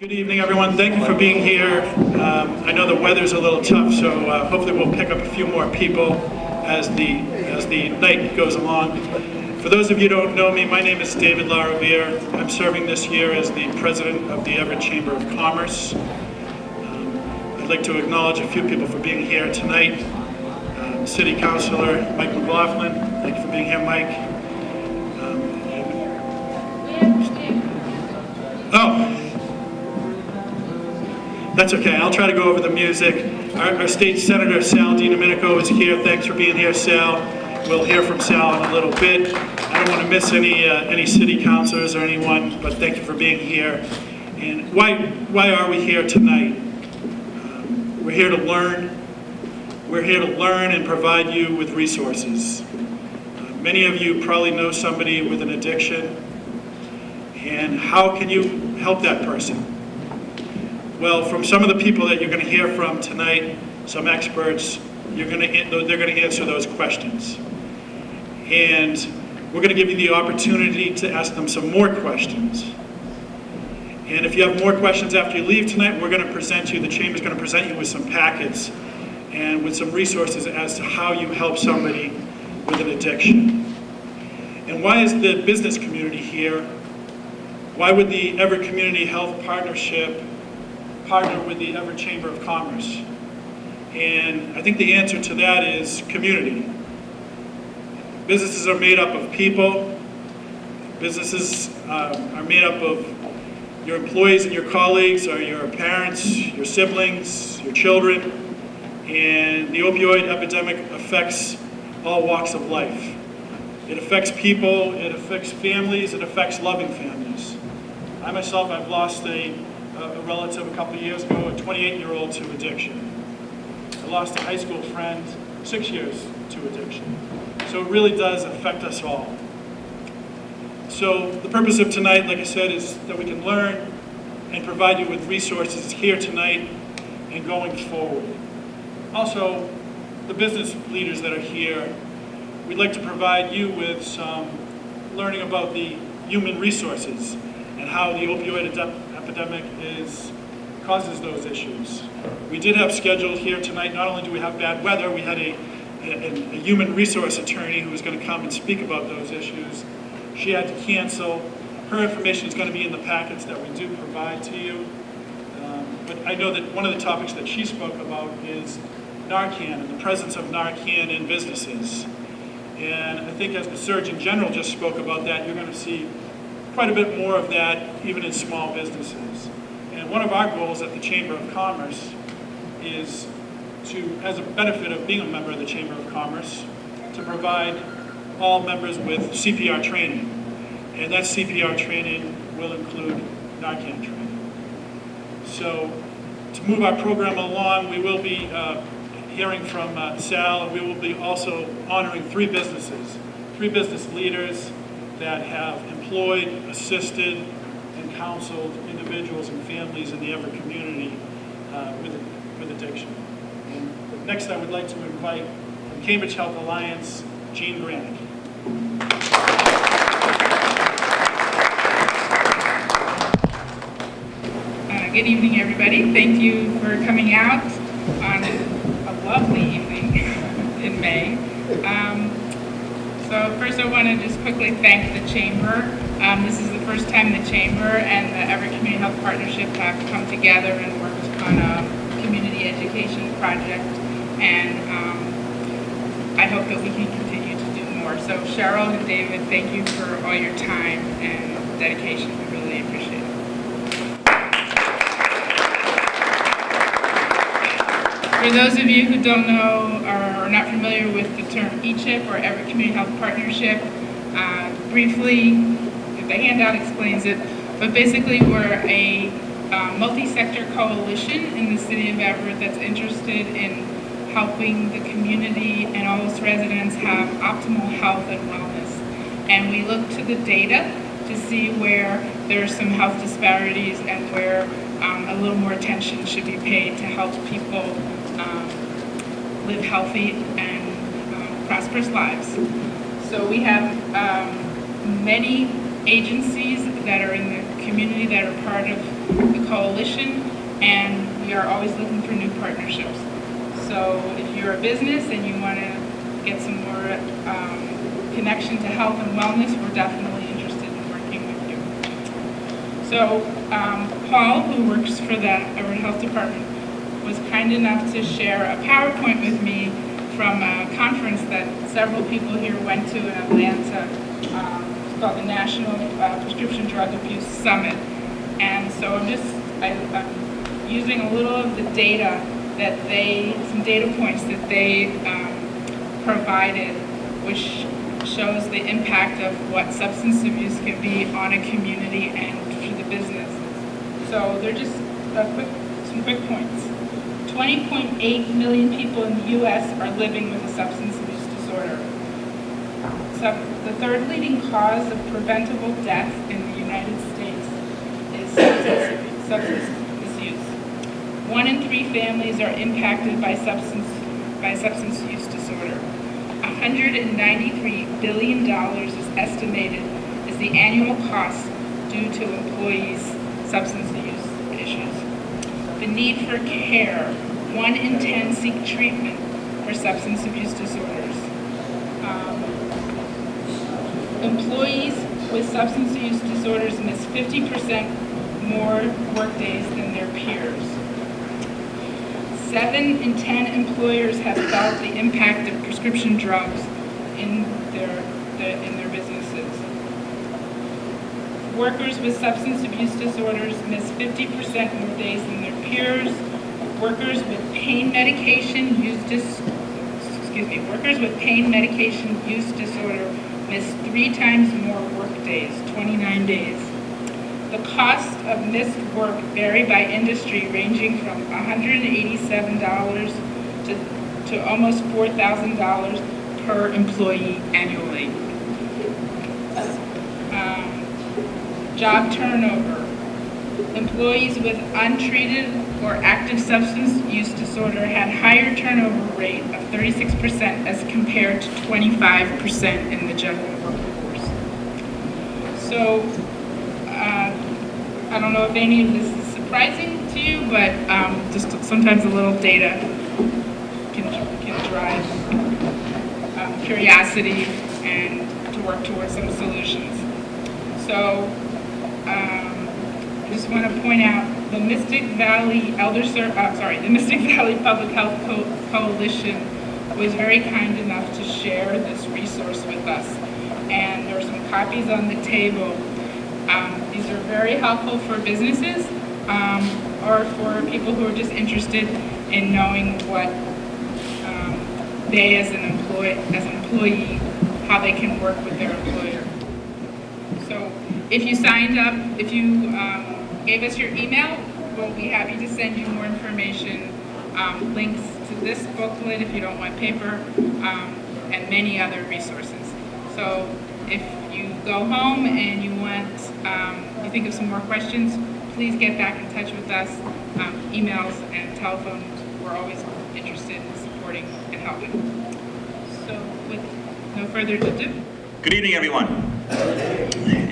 Good evening, everyone. Thank you for being here. I know the weather's a little tough, so hopefully we'll pick up a few more people as the night goes along. For those of you who don't know me, my name is David LaRiviere. I'm serving this year as the president of the Everett Chamber of Commerce. I'd like to acknowledge a few people for being here tonight. City Councilor Mike McLaughlin. Thank you for being here, Mike. That's okay, I'll try to go over the music. Our state senator, Sal DiDomenico, is here. Thanks for being here, Sal. We'll hear from Sal in a little bit. I don't want to miss any city councilors or anyone, but thank you for being here. And why are we here tonight? We're here to learn. We're here to learn and provide you with resources. Many of you probably know somebody with an addiction. And how can you help that person? Well, from some of the people that you're going to hear from tonight, some experts, they're going to answer those questions. And we're going to give you the opportunity to ask them some more questions. And if you have more questions after you leave tonight, we're going to present you, the Chamber's going to present you with some packets and with some resources as to how you help somebody with an addiction. And why is the business community here? Why would the Everett Community Health Partnership partner with the Everett Chamber of Commerce? And I think the answer to that is community. Businesses are made up of people. Businesses are made up of your employees and your colleagues, or your parents, your siblings, your children. And the opioid epidemic affects all walks of life. It affects people, it affects families, it affects loving families. I myself, I've lost a relative a couple of years ago, a 28-year-old to addiction. I lost a high school friend 6 years to addiction. So it really does affect us all. So the purpose of tonight, like I said, is that we can learn and provide you with resources here tonight and going forward. Also, the business leaders that are here, we'd like to provide you with some learning about the human resources and how the opioid epidemic causes those issues. We did have scheduled here tonight, not only do we have bad weather, we had a human resource attorney who was going to come and speak about those issues. She had to cancel. Her information is going to be in the packets that we do provide to you. But I know that one of the topics that she spoke about is Narcan and the presence of Narcan in businesses. And I think as the Surgeon General just spoke about that, you're going to see quite a bit more of that even in small businesses. And one of our goals at the Chamber of Commerce is to, as a benefit of being a member of the Chamber of Commerce, to provide all members with CPR training. And that CPR training will include Narcan training. So to move our program along, we will be hearing from Sal, and we will be also honoring three business leaders that have employed, assisted, and counseled individuals and families in the Everett community with addiction. And next, I would like to invite from Cambridge Health Alliance, Jean Granick. Good evening, everybody. Thank you for coming out on a lovely evening in May. So first I want to just quickly thank the Chamber. This is the first time the Chamber and the Everett Community Health Partnership have come together and worked on a community education project, and I hope that we can continue to do more. So Cheryl and David, thank you for all your time and dedication. We really appreciate it. For those of you who don't know or are not familiar with the term ECHIP, or Everett Community Health Partnership, briefly, the handout explains it, but basically we're a multi-sector coalition in the city of Everett that's interested in helping the community and all its residents have optimal health and wellness. And we look to the data to see where there are some health disparities and where a little more attention should be paid to help people live healthy and prosperous lives. So we have many agencies that are in the community that are part of the coalition, and we are always looking for new partnerships. So if you're a business and you want to get some more connection to health and wellness, we're definitely interested in working with you. So Paul, who works for the Everett Health Department, was kind enough to share a PowerPoint with me from a conference that several people here went to in Atlanta. It's called the National Prescription Drug Abuse Summit. And so I'm using a little of the data that some data points that they provided, which shows the impact of what substance abuse can be on a community and for the business. So they're just some quick points. 20.8 million people in the U.S. are living with a substance abuse disorder. The third leading cause of preventable death in the United States is substance misuse. 1 in 3 families are impacted by substance use disorder. $193 billion is estimated is the annual cost due to employees' substance use issues. The need for care. 1 in 10 seek treatment for substance abuse disorders. Employees with substance use disorders miss 50% more work days than their peers. 7 in 10 employers have felt the impact of prescription drugs in their businesses. Workers with substance abuse disorders miss 50% more days than their peers. Workers with pain medication use disorder miss 3 times more work days, 29 days. The cost of missed work vary by industry, ranging from $187 to almost $4,000 per employee annually. Job turnover. Employees with untreated or active substance use disorder had higher turnover rate of 36% as compared to 25% in the general workforce. So, I don't know if any of this is surprising to you, but just sometimes a little data can drive curiosity and to work towards some solutions. So, I just want to point out the Mystic Valley the Mystic Valley Public Health Coalition was very kind enough to share this resource with us, and there are some copies on the table. These are very helpful for businesses or for people who are just interested in knowing what they as an employee, how they can work with their employer. So if you signed up, if you gave us your email, we'll be happy to send you more information, links to this booklet if you don't want paper, and many other resources. So if you go home and you you think of some more questions, please get back in touch with us. Emails and telephones, we're always interested in supporting and helping. So with no further ado. Good evening, everyone.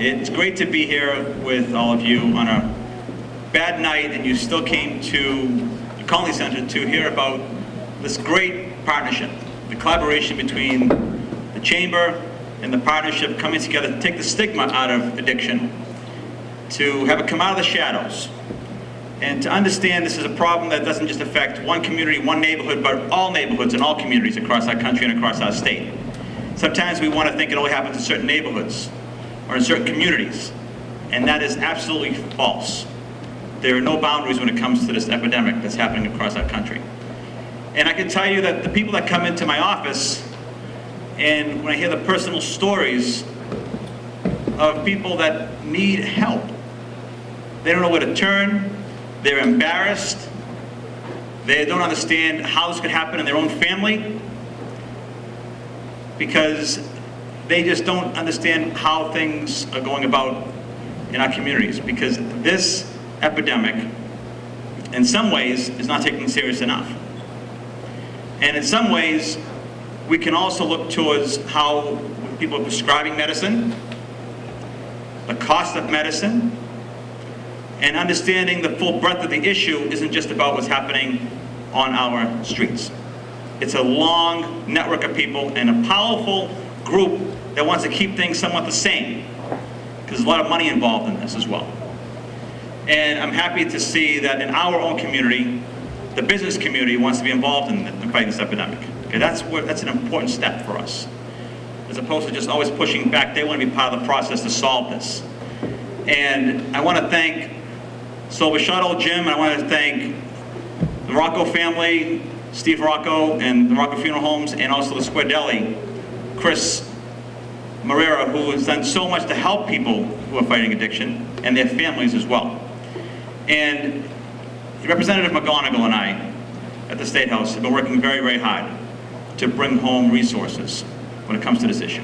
It's great to be here with all of you on a bad night, and you still came to the Conley Center to hear about this great partnership, the collaboration between the Chamber and the partnership coming together to take the stigma out of addiction, to have it come out of the shadows, and to understand this is a problem that doesn't just affect one community, one neighborhood, but all neighborhoods and all communities across our country and across our state. Sometimes we want to think it only happens in certain neighborhoods or in certain communities, and that is absolutely false. There are no boundaries when it comes to this epidemic that's happening across our country. And I can tell you that the people that come into my office, and when I hear the personal stories of people that need help, they don't know where to turn, they're embarrassed, they don't understand how this could happen in their own family, because they just don't understand how things are going about in our communities, because this epidemic, in some ways, is not taken serious enough. And in some ways, we can also look towards how people are prescribing medicine, the cost of medicine, And understanding the full breadth of the issue isn't just about what's happening on our streets. It's a long network of people and a powerful group that wants to keep things somewhat the same, because there's a lot of money involved in this as well. And I'm happy to see that in our own community, the business community wants to be involved in fighting this epidemic. Okay, that's an important step for us. As opposed to just always pushing back, they want to be part of the process to solve this. And I want to thank Silver Shuttle, Jim, and I want to thank the Rocco family, Steve Rocco, and the Rocco Funeral Homes, and also the Squardelli, Chris Marrera, who has done so much to help people who are fighting addiction, and their families as well. And Representative McGonigal and I at the State House have been working very, very hard to bring home resources when it comes to this issue.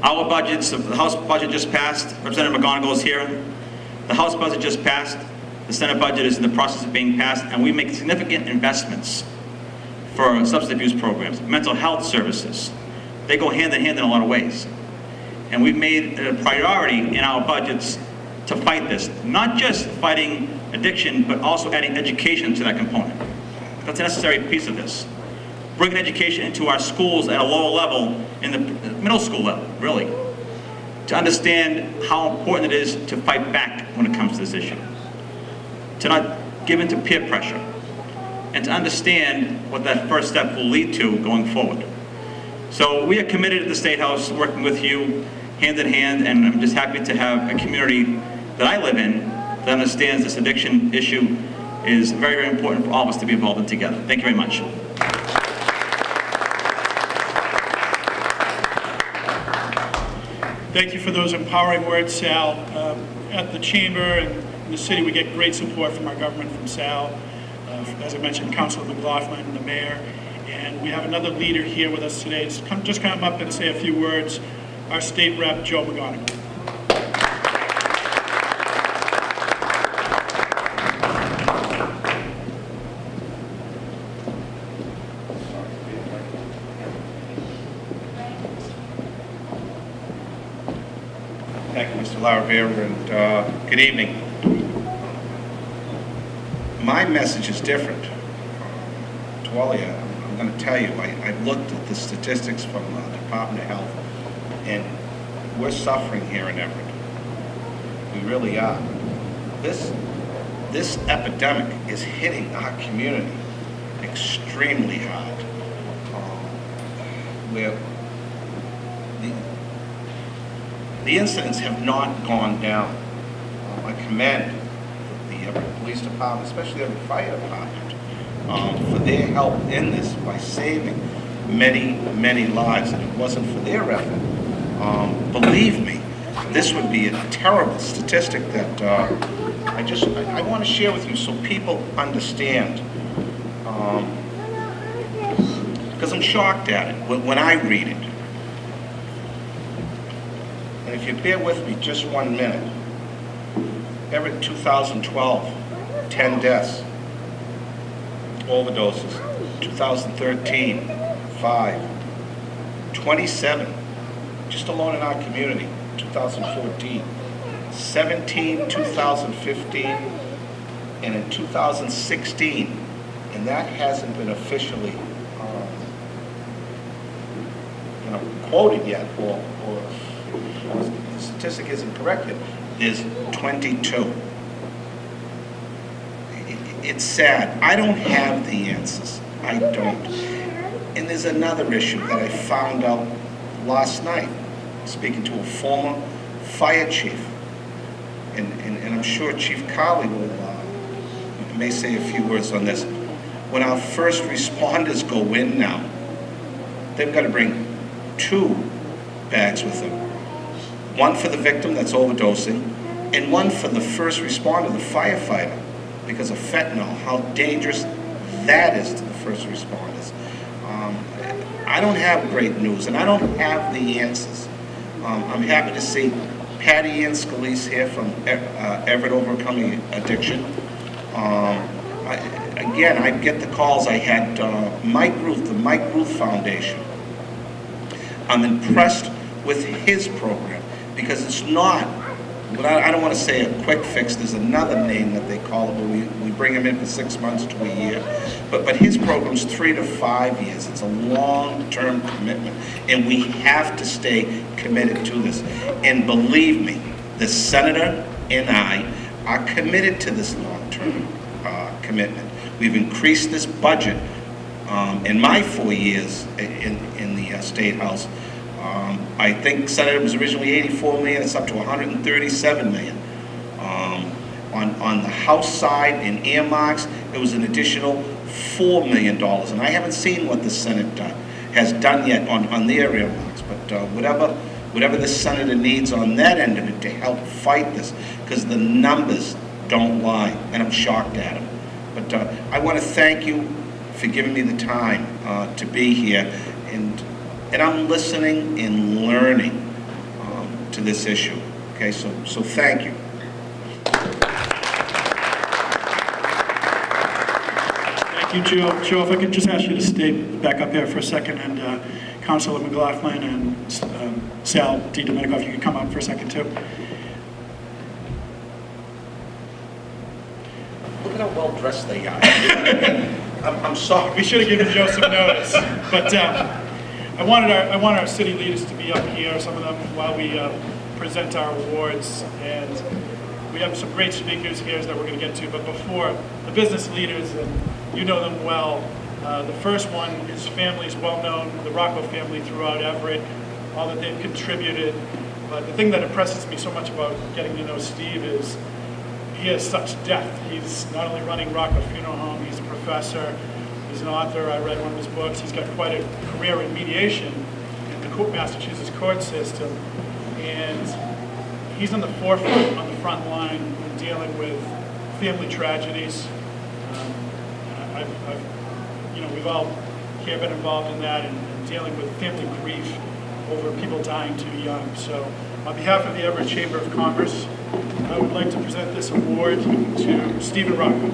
Our budgets, the House budget just passed, Representative McGonigal is here. The House budget just passed, the Senate budget is in the process of being passed, and we make significant investments for substance abuse programs, mental health services. They go hand in hand in a lot of ways. And we've made it a priority in our budgets to fight this, not just fighting addiction, but also adding education to that component. That's a necessary piece of this. Bringing education into our schools at a lower level, in the middle school level, really, to understand how important it is to fight back when it comes to this issue. To not give in to peer pressure, and to understand what that first step will lead to going forward. So we are committed at the State House, working with you hand in hand, and I'm just happy to have a community that I live in that understands this addiction issue is very, very important for all of us to be involved in together. Thank you very much. Thank you for those empowering words, Sal. At the Chamber and in the city, we get great support from our government, from Sal. As I mentioned, Councilor McLaughlin and the mayor. And we have another leader here with us today. Just come up and say a few words. Our state rep, Joe McGonigal. Thank you, Mr. Laravere, and good evening. My message is different. To all of you, I'm going to tell you, I've looked at the statistics from the Department of Health, and we're suffering here in Everett. We really are. This epidemic is hitting our community extremely hard. Where the incidents have not gone down. I commend the Everett Police Department, especially the Everett Fire Department, for their help in this by saving many, many lives. And if it wasn't for their effort, believe me, this would be a terrible statistic that I want to share with you so people understand. Because I'm shocked at it when I read it. And if you bear with me just 1 minute, Everett 2012, 10 deaths, overdoses, 2013, 5, 27, just alone in our community, 2014, 17, 2015, and in 2016, and that hasn't been officially quoted yet, or the statistic isn't correct yet, is 22. It's sad. I don't have the answers. I don't. And there's another issue that I found out last night, speaking to a former fire chief, and I'm sure Chief Carley may say a few words on this. When our first responders go in now, they've got to bring 2 bags with them. One for the victim that's overdosing, and one for the first responder, the firefighter, because of fentanyl, how dangerous that is to the first responders. I don't have great news, and I don't have the answers. I'm happy to see Patty Ann Scalise here from Everett Overcoming Addiction. Again, I get the calls. I had Mike Ruth, the Mike Ruth Foundation. I'm impressed with his program because it's not but I don't want to say a quick fix. There's another name that they call it, where we bring him in for 6 months to a year. But his program's 3 to 5 years. It's a long-term commitment, and we have to stay committed to this. And believe me, the senator and I are committed to this long-term commitment. We've increased this budget in my 4 years in the State House. I think Senator was originally 84 million, it's up to 137 million. On the House side in earmarks, it was an additional $4 million, and I haven't seen what the Senate has done yet on their earmarks, but whatever the senator needs on that end of it to help fight this, because the numbers don't lie, and I'm shocked at them. But I want to thank you for giving me the time to be here, and I'm listening and learning to this issue. Okay, so thank you. Thank you, Joe. Joe, if I could just ask you to stay back up here for a second, and Councilor McLaughlin and Sal DiDomenico, if you could come up for a second too. Look at how well dressed they are. I'm sorry. We should have given Joe some notice, but I wanted our city leaders to be up here, some of them, while we present our awards, and we have some great speakers here that we're going to get to, but before, the business leaders, and you know them well. The first one, his family is well known, the Rocco family throughout Everett, all that they've contributed, but the thing that impresses me so much about getting to know Steve is he has such depth. He's not only running Rocco Funeral Home, he's a professor, he's an author. I read one of his books. He's got quite a career in mediation in the Massachusetts court system, and he's on the forefront, on the front line in dealing with family tragedies. We've all here been involved in that and dealing with family grief over people dying too young. So, on behalf of the Everett Chamber of Commerce, I would like to present this award to Stephen Rocco.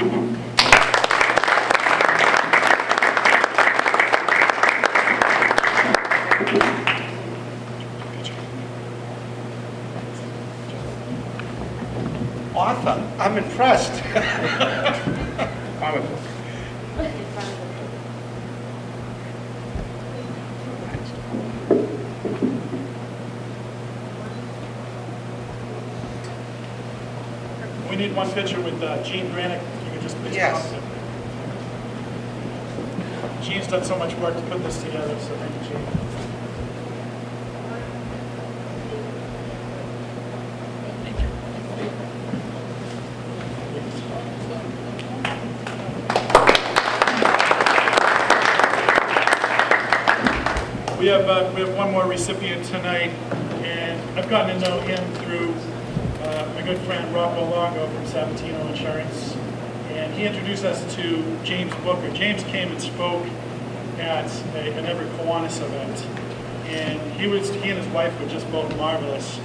Arthur, I'm impressed. I'm impressed. We need one picture with Gene Granick. You could just please Yes. come up. Gene's done so much work to put this together, so thank you, Gene. We have one more recipient tonight, and I've gotten to know him through my good friend Rocco Longo from Sabatino Insurance, and he introduced us to James Booker. James came and spoke at an Everett Kiwanis event, and he and his wife were just both marvelous.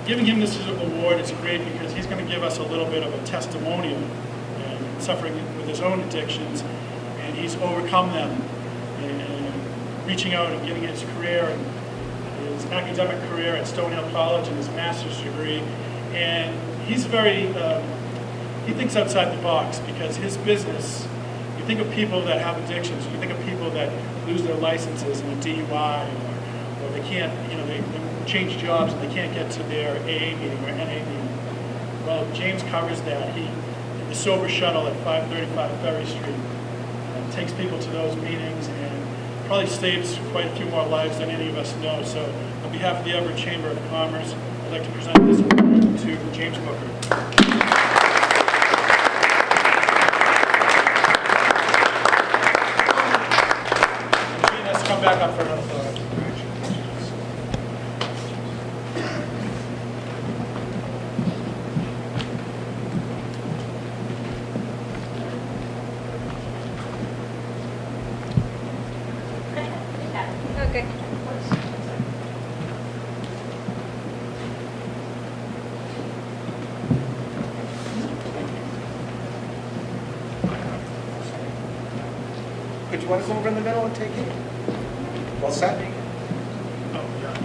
Giving him this award is great because he's going to give us a little bit of a testimonial, and suffering with his own addictions, and he's overcome them, and reaching out and getting his career and his academic career at Stonehill College and his master's degree. And he's he thinks outside the box, because his business, you think of people that have addictions, you think of people that lose their licenses in a DUI, or they can't, they change jobs and they can't get to their AA meeting or NA meeting. Well, James covers that. The Sober Shuttle at 535 Ferry Street takes people to those meetings and probably saves quite a few more lives than any of us know. So on behalf of the Everett Chamber of Commerce, I'd like to present this award to James Booker. Gene has to come back up for another photo. Okay. Good, you want to go over in the middle and take it? Well set? Oh, yeah.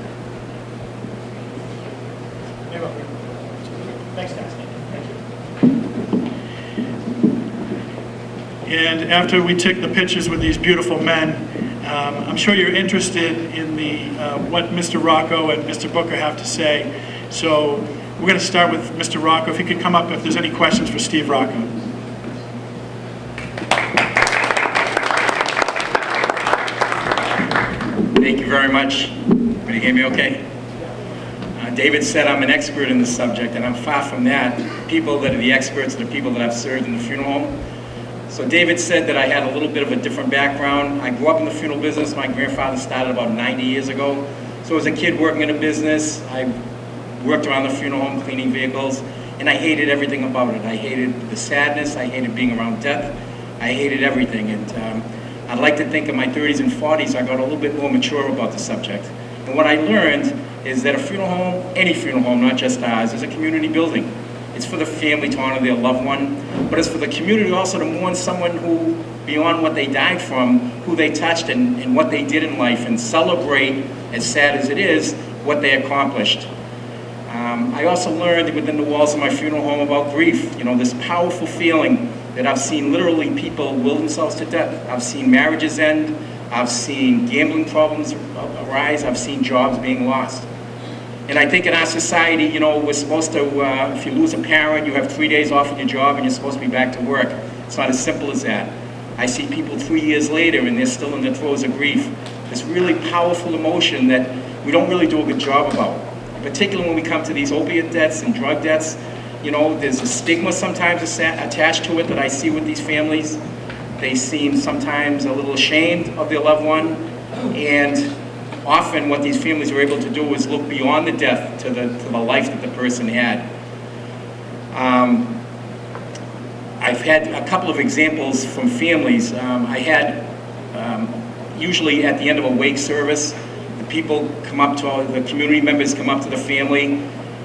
You're welcome. Thanks, guys. Thank you. And after we took the pictures with these beautiful men, I'm sure you're interested in what Mr. Rocco and Mr. Booker have to say. So we're going to start with Mr. Rocco. If you could come up if there's any questions for Steve Rocco. Thank you very much. Can you hear me okay? David said I'm an expert in this subject, and I'm far from that. People that are the experts are the people that I've served in the funeral home. So David said that I had a little bit of a different background. I grew up in the funeral business. My grandfather started about 90 years ago. So as a kid working in a business, I worked around the funeral home cleaning vehicles, and I hated everything about it. I hated the sadness. I hated being around death. I hated everything. And I'd like to think in my 30s and 40s, I got a little bit more mature about the subject. And what I learned is that a funeral home, any funeral home, not just ours, is a community building. It's for the family to honor their loved one, but it's for the community also to mourn someone who, beyond what they died from, who they touched and what they did in life, and celebrate, as sad as it is, what they accomplished. I also learned within the walls of my funeral home about grief, this powerful feeling that I've seen literally people will themselves to death. I've seen marriages end. I've seen gambling problems arise. I've seen jobs being lost. And I think in our society, we're supposed to, if you lose a parent, you have 3 days off of your job and you're supposed to be back to work. It's not as simple as that. I see people 3 years later and they're still in the throes of grief. This really powerful emotion that we don't really do a good job about. Particularly when we come to these opiate deaths and drug deaths, there's a stigma sometimes attached to it that I see with these families. They seem sometimes a little ashamed of their loved one, and often what these families are able to do is look beyond the death to the life that the person had. I've had a couple of examples from families. I had, usually at the end of a wake service, the people come up to the community members come up to the family,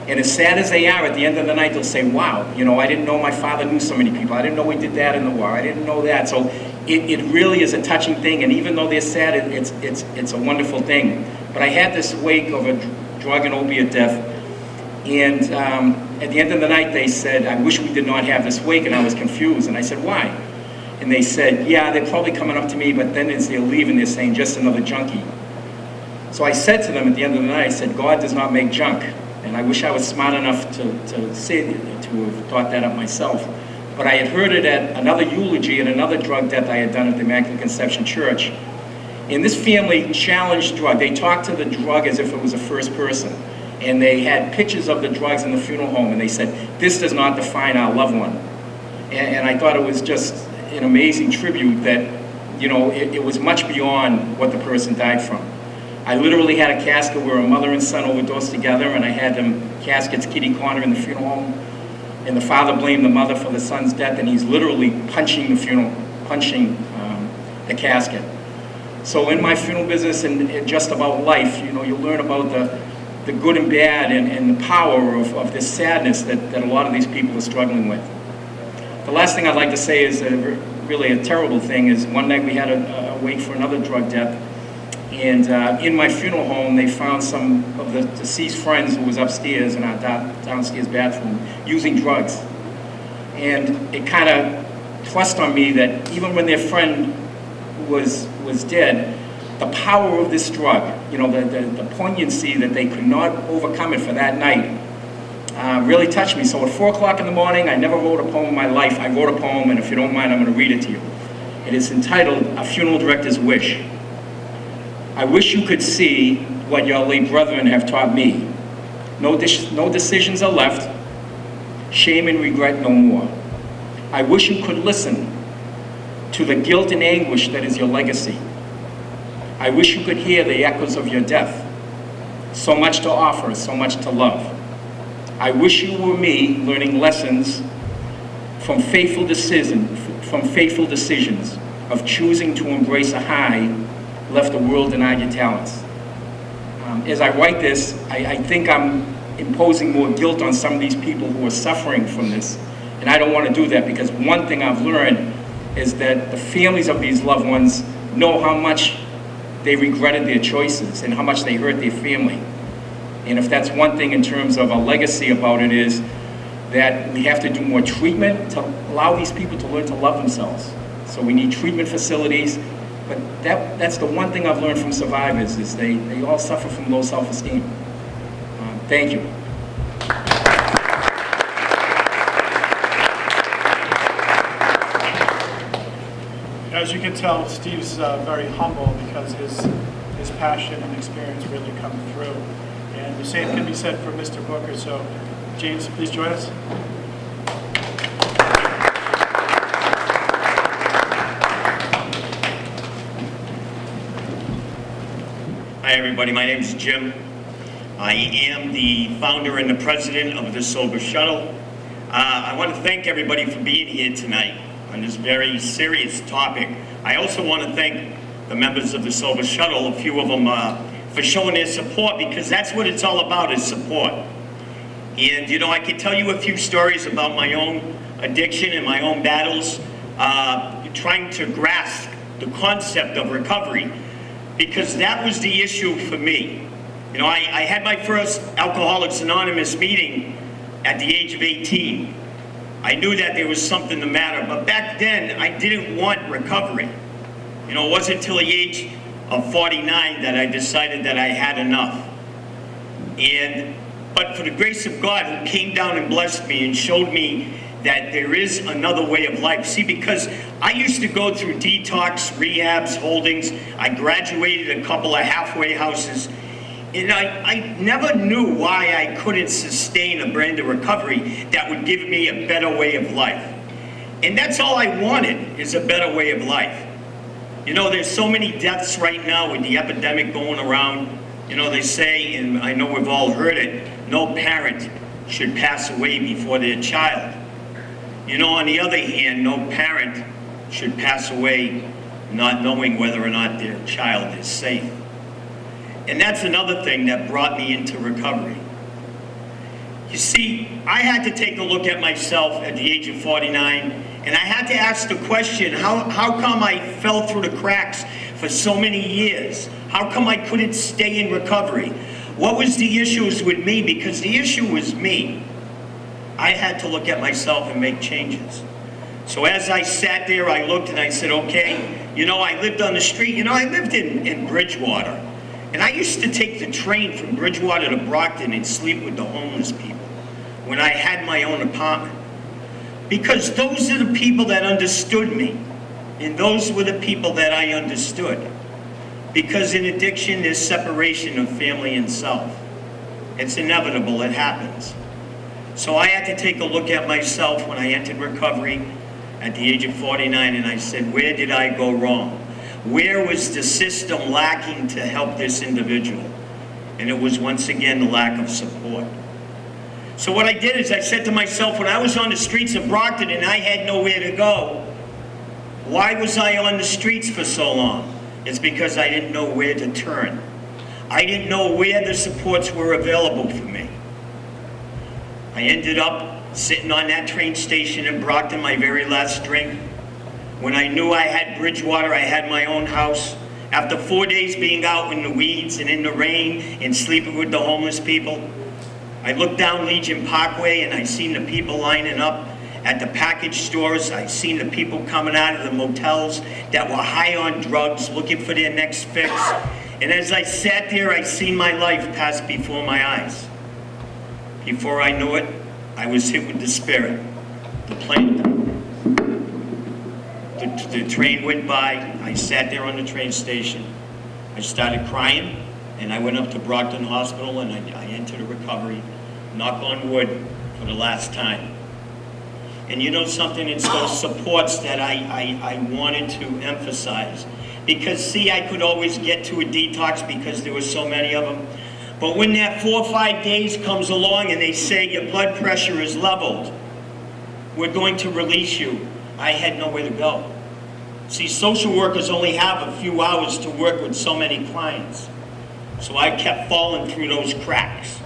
and as sad as they are, at the end of the night, they'll say, wow, I didn't know my father knew so many people. I didn't know he did that in the war. I didn't know that. So it really is a touching thing, and even though they're sad, it's a wonderful thing. But I had this wake of a drug and opiate death, and at the end of the night, they said, I wish we did not have this wake, and I was confused. And I said, why? And they said, yeah, they're probably coming up to me, but then as they're leaving, they're saying, just another junkie. So I said to them at the end of the night, I said, God does not make junk. And I wish I was smart enough to have thought that up myself. But I had heard it at another eulogy at another drug death I had done at the Immaculate Conception Church. And this family challenged drug. They talked to the drug as if it was a first person. And they had pictures of the drugs in the funeral home. And they said, this does not define our loved one. And I thought it was just an amazing tribute that, it was much beyond what the person died from. I literally had a casket where a mother and son overdosed together, and I had them caskets kitty corner in the funeral home. And the father blamed the mother for the son's death, and he's literally punching the casket. So in my funeral business and just about life, you learn about the good and bad and the power of this sadness that a lot of these people are struggling with. The last thing I'd like to say is really a terrible thing is one night we had a wake for another drug death. And in my funeral home, they found some of the deceased friends who was upstairs in our downstairs bathroom using drugs. And it kind of thrust on me that even when their friend was dead, the power of this drug, the poignancy that they could not overcome it for that night, really touched me. So at 4 o'clock in the morning, I never wrote a poem in my life. I wrote a poem, and if you don't mind, I'm going to read it to you. It is entitled, A Funeral Director's Wish. I wish you could see what your late brethren have taught me. No decisions are left, shame and regret no more. I wish you could listen to the guilt and anguish that is your legacy. I wish you could hear the echoes of your death. So much to offer, so much to love. I wish you were me learning lessons from faithful decisions of choosing to embrace a high, left the world denied your talents. As I write this, I think I'm imposing more guilt on some of these people who are suffering from this. And I don't want to do that, because one thing I've learned is that the families of these loved ones know how much they regretted their choices and how much they hurt their family. And if that's one thing in terms of a legacy about it, is that we have to do more treatment to allow these people to learn to love themselves. So we need treatment facilities, but that's the one thing I've learned from survivors, is they all suffer from low self-esteem. Thank you. As you can tell, Steve's very humble because his passion and experience really come through. And the same can be said for Mr. Booker. So, James, please join us. Hi, everybody. My name is Jim. I am the founder and the president of the Sober Shuttle. I want to thank everybody for being here tonight on this very serious topic. I also want to thank the members of the Sober Shuttle, a few of them, for showing their support, because that's what it's all about, is support. And, you know, I could tell you a few stories about my own addiction and my own battles, trying to grasp the concept of recovery, because that was the issue for me. You know, I had my first Alcoholics Anonymous meeting at the age of 18. I knew that there was something the matter, but back then I didn't want recovery. You know, it wasn't until the age of 49 that I decided that I had enough. But for the grace of God, who came down and blessed me and showed me that there is another way of life. See, because I used to go through detox, rehabs, holdings. I graduated a couple of halfway houses. And I never knew why I couldn't sustain a brand of recovery that would give me a better way of life. And that's all I wanted, is a better way of life. You know, there's so many deaths right now with the epidemic going around. You know, they say, and I know we've all heard it, no parent should pass away before their child. You know, on the other hand, no parent should pass away not knowing whether or not their child is safe. And that's another thing that brought me into recovery. You see, I had to take a look at myself at the age of 49, and I had to ask the question, how come I fell through the cracks for so many years? How come I couldn't stay in recovery? What was the issues with me? Because the issue was me. I had to look at myself and make changes. So as I sat there, I looked and I said, okay, you know, I lived on the street. You know, I lived in Bridgewater. And I used to take the train from Bridgewater to Brockton and sleep with the homeless people when I had my own apartment. Because those are the people that understood me. And those were the people that I understood. Because in addiction, there's separation of family and self. It's inevitable, it happens. So I had to take a look at myself when I entered recovery at the age of 49, and I said, where did I go wrong? Where was the system lacking to help this individual? And it was once again the lack of support. So what I did is I said to myself, when I was on the streets of Brockton and I had nowhere to go, why was I on the streets for so long? It's because I didn't know where to turn. I didn't know where the supports were available for me. I ended up sitting on that train station in Brockton, my very last drink. When I knew I had Bridgewater, I had my own house. After 4 days being out in the weeds and in the rain and sleeping with the homeless people, I looked down Legion Parkway and I seen the people lining up at the package stores. I seen the people coming out of the motels that were high on drugs, looking for their next fix. And as I sat there, I seen my life pass before my eyes. Before I knew it, I was hit with despair. The train went by. I sat there on the train station. I started crying, and I went up to Brockton Hospital, and I entered a recovery, knock on wood, for the last time. And you know something, it's those supports that I wanted to emphasize. Because, see, I could always get to a detox because there were so many of them. But when that 4 or 5 days comes along and they say your blood pressure is leveled, we're going to release you, I had nowhere to go. See, social workers only have a few hours to work with so many clients. So I kept falling through those cracks.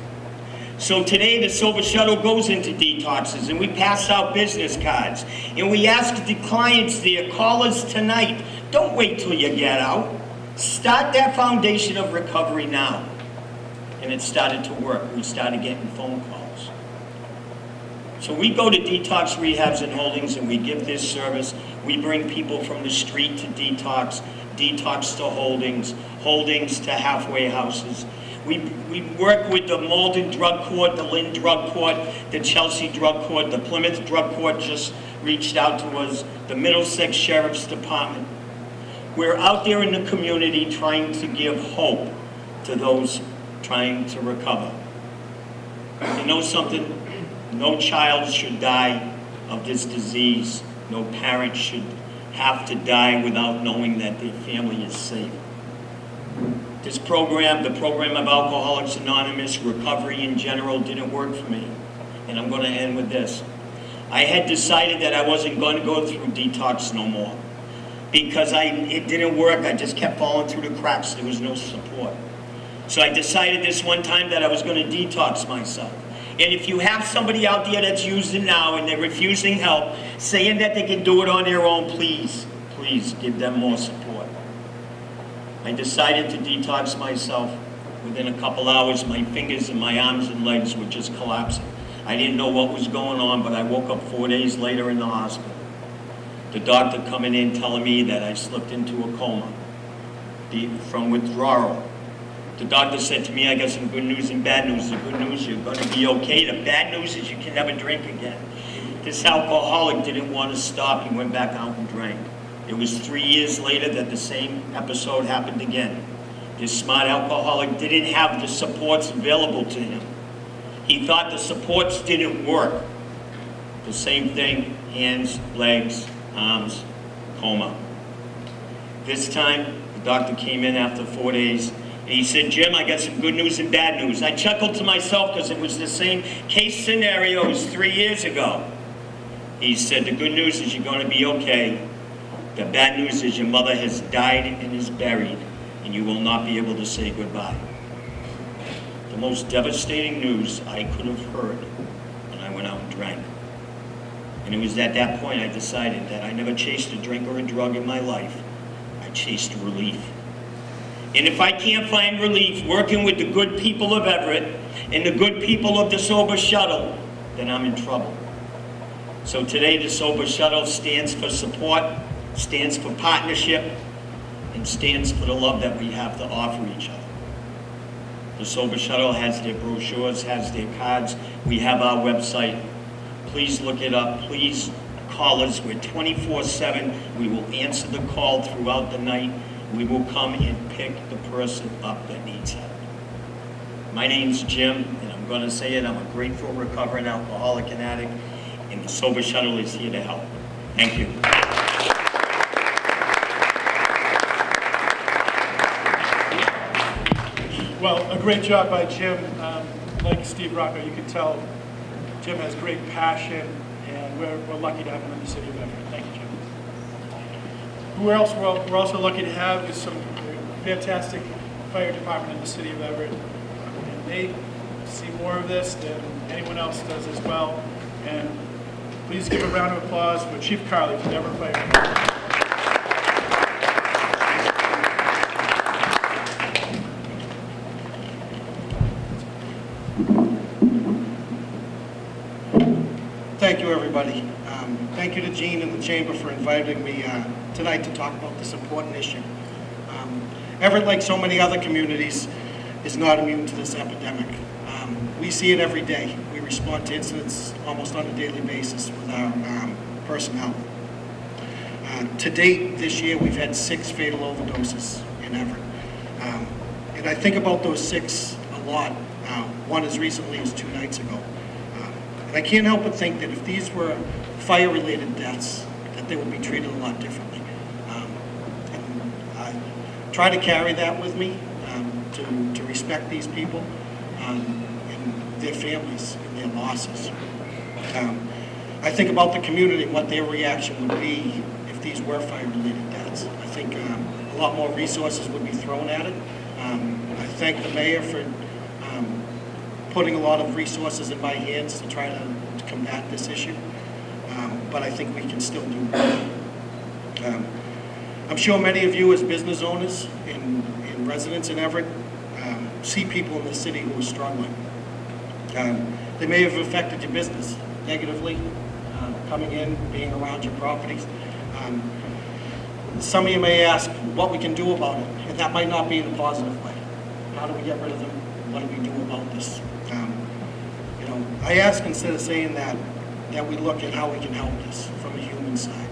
So today the Sober Shuttle goes into detoxes and we pass out business cards. And we ask the clients there, call us tonight. Don't wait till you get out. Start that foundation of recovery now. and it started to work. We started getting phone calls. So we go to detox rehabs and holdings and we give this service. We bring people from the street to detox, detox to holdings, holdings to halfway houses. We work with the Malden Drug Court, the Lynn Drug Court, the Chelsea Drug Court, the Plymouth Drug Court just reached out to us, the Middlesex Sheriff's Department. We're out there in the community trying to give hope to those trying to recover. You know something? No child should die of this disease. No parent should have to die without knowing that their family is safe. This program, the program of Alcoholics Anonymous, recovery in general, didn't work for me. And I'm going to end with this. I had decided that I wasn't going to go through detox no more. Because it didn't work, I just kept falling through the cracks. There was no support. So I decided this one time that I was going to detox myself. And if you have somebody out there that's using now and they're refusing help, saying that they can do it on their own, please, please give them more support. I decided to detox myself. Within a couple hours, my fingers and my arms and legs were just collapsing. I didn't know what was going on, but I woke up 4 days later in the hospital. The doctor coming in telling me that I slipped into a coma from withdrawal. The doctor said to me, I got some good news and bad news. The good news, you're going to be okay. The bad news is you can never drink again. This alcoholic didn't want to stop. He went back out and drank. It was 3 years later that the same episode happened again. This smart alcoholic didn't have the supports available to him. He thought the supports didn't work. The same thing, hands, legs, arms, coma. This time, the doctor came in after 4 days, and he said, Jim, I got some good news and bad news. I chuckled to myself because it was the same case scenario as 3 years ago. He said, the good news is you're going to be okay. The bad news is your mother has died and is buried, and you will not be able to say goodbye. The most devastating news I could have heard, and I went out and drank. And it was at that point I decided that I never chased a drink or a drug in my life. I chased relief. And if I can't find relief working with the good people of Everett and the good people of the Sober Shuttle, then I'm in trouble. So today the Sober Shuttle stands for support, stands for partnership, and stands for the love that we have to offer each other. The Sober Shuttle has their brochures, has their cards. We have our website. Please look it up. Please call us. We're 24/7. We will answer the call throughout the night. We will come and pick the person up that needs help. My name's Jim, and I'm going to say it. I'm a grateful, recovering alcoholic and addict, and the Sober Shuttle is here to help. Thank you. Well, a great job by Jim. Like Steve Rocco, you can tell Jim has great passion, and we're lucky to have him in the city of Everett. Thank you, Jim. Who else we're also lucky to have is some fantastic fire department in the city of Everett. And they see more of this than anyone else does as well. And please give a round of applause for Chief Carley from the Everett Fire Department. Thank you, everybody. Thank you to Gene and the Chamber for inviting me tonight to talk about this important issue. Everett, like so many other communities, is not immune to this epidemic. We see it every day. We respond to incidents almost on a daily basis with our personnel. To date, this year, we've had 6 fatal overdoses in Everett. And I think about those 6 a lot, one as recently as 2 nights ago. And I can't help but think that if these were fire-related deaths, that they would be treated a lot differently. And I try to carry that with me, to respect these people and their families and their losses. I think about the community and what their reaction would be if these were fire-related deaths. I think a lot more resources would be thrown at it. I thank the mayor for putting a lot of resources in my hands to try to combat this issue, but I think we can still do more. I'm sure many of you as business owners and residents in Everett see people in the city who are struggling. They may have affected your business negatively, coming in, being around your properties. Some of you may ask what we can do about it, and that might not be in a positive way. How do we get rid of them? What do we do about this? I ask, instead of saying that we look at how we can help this from a human side.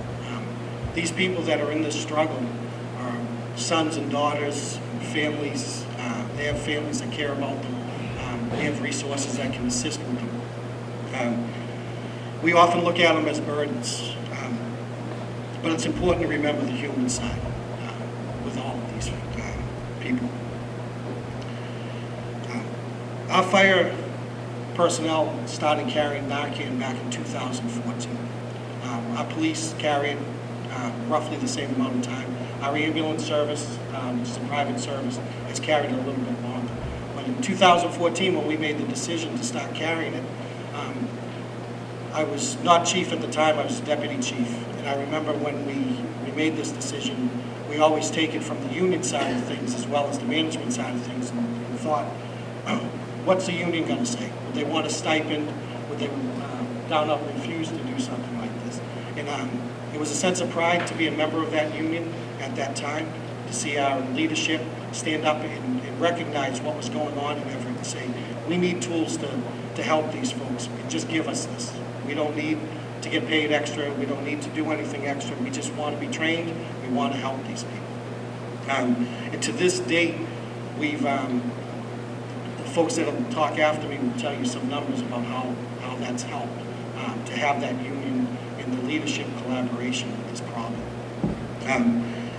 These people that are in this struggle are sons and daughters, families. They have families that care about them. They have resources that can assist with them. We often look at them as burdens, but it's important to remember the human side with all of these people. Our fire personnel started carrying Narcan back in 2014. Our police carried roughly the same amount of time. Our ambulance service, which is a private service, has carried it a little bit longer. But in 2014, when we made the decision to start carrying it, I was not chief at the time, I was deputy chief. And I remember when we made this decision, we always take it from the union side of things as well as the management side of things, and thought, what's the union going to say? Would they want a stipend? Would they down up refuse to do something like this? And it was a sense of pride to be a member of that union at that time, to see our leadership stand up and recognize what was going on in Everett and say, we need tools to help these folks, and just give us this. We don't need to get paid extra. We don't need to do anything extra. We just want to be trained. We want to help these people. And to this date, we've, the folks that will talk after me will tell you some numbers about how that's helped to have that union and the leadership collaboration with this problem.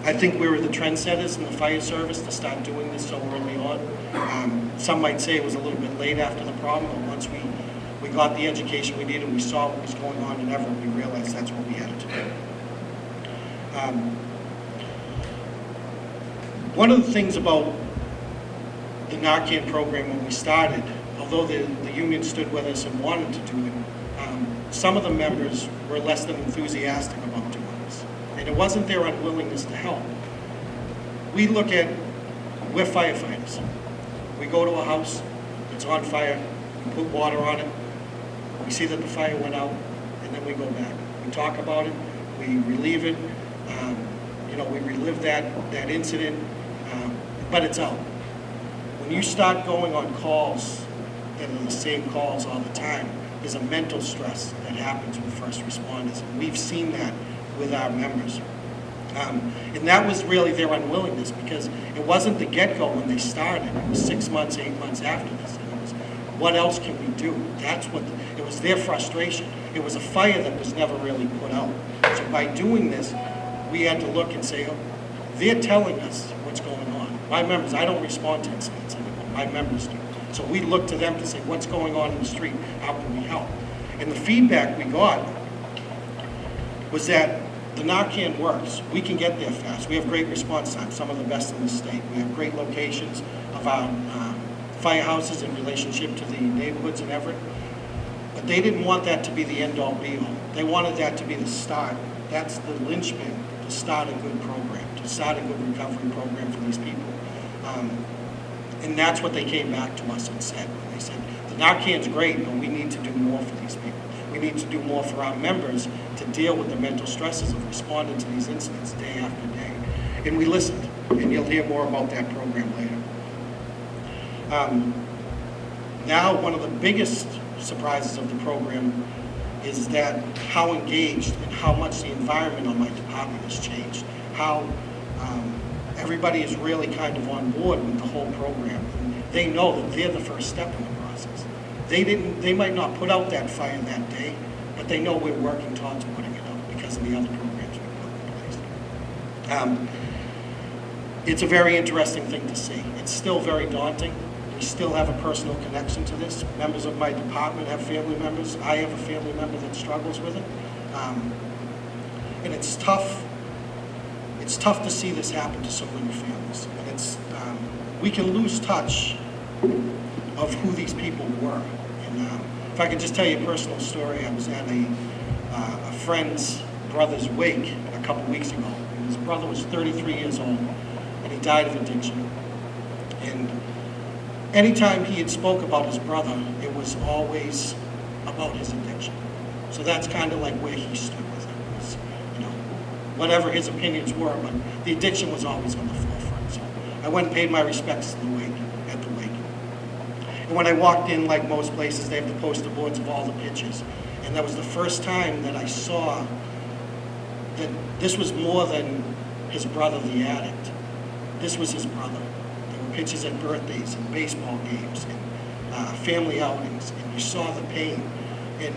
I think we were the trendsetters in the fire service to start doing this so early on. Some might say it was a little bit late after the problem, but once we got the education we needed, we saw what was going on in Everett, we realized that's what we had to do. One of the things about the Narcan program when we started, although the union stood with us and wanted to do it, some of the members were less than enthusiastic about doing this. And it wasn't their unwillingness to help. We look at, we're firefighters. We go to a house that's on fire, we put water on it, we see that the fire went out, and then we go back. We talk about it, we relieve it, we relive that incident, but it's out. When you start going on calls that are the same calls all the time, there's a mental stress that happens with first responders. And we've seen that with our members. And that was really their unwillingness, because it wasn't the get-go when they started. It was 6 months, 8 months after this. And it was, what else can we do? That's what, it was their frustration. It was a fire that was never really put out. So by doing this, we had to look and say, oh, they're telling us what's going on. My members, I don't respond to incidents anymore. My members do. So we look to them to say, what's going on in the street? How can we help? And the feedback we got was that the Narcan works. We can get there fast. We have great response time, some of the best in the state. We have great locations of our firehouses in relationship to the neighborhoods in Everett. But they didn't want that to be the end-all be-all. They wanted that to be the start. That's the linchpin to start a good program, to start a good recovery program for these people. And that's what they came back to us and said. They said, the Narcan's great, but we need to do more for these people. We need to do more for our members to deal with the mental stresses of responding to these incidents day after day. And we listened, and you'll hear more about that program later. Now, one of the biggest surprises of the program is that how engaged and how much the environment on my department has changed. How everybody is really kind of on board with the whole program. And they know that they're the first step in the process. They might not put out that fire that day, but they know we're working towards putting it out because of the other programs we put in place. It's a very interesting thing to see. It's still very daunting. We still have a personal connection to this. Members of my department have family members. I have a family member that struggles with it. And it's tough. It's tough to see this happen to so many families. And it's, we can lose touch of who these people were. And if I could just tell you a personal story, I was at a friend's brother's wake a couple weeks ago. And his brother was 33 years old, and he died of addiction. And anytime he had spoke about his brother, it was always about his addiction. So that's kind of like where he stood with it. Was, whatever his opinions were, but the addiction was always on the forefront. So I went and paid my respects to the wake, at the wake. And when I walked in, like most places, they have the poster boards of all the pictures. And that was the first time that I saw that this was more than his brother, the addict. This was his brother. There were pictures at birthdays and baseball games and family outings, and you saw the pain. And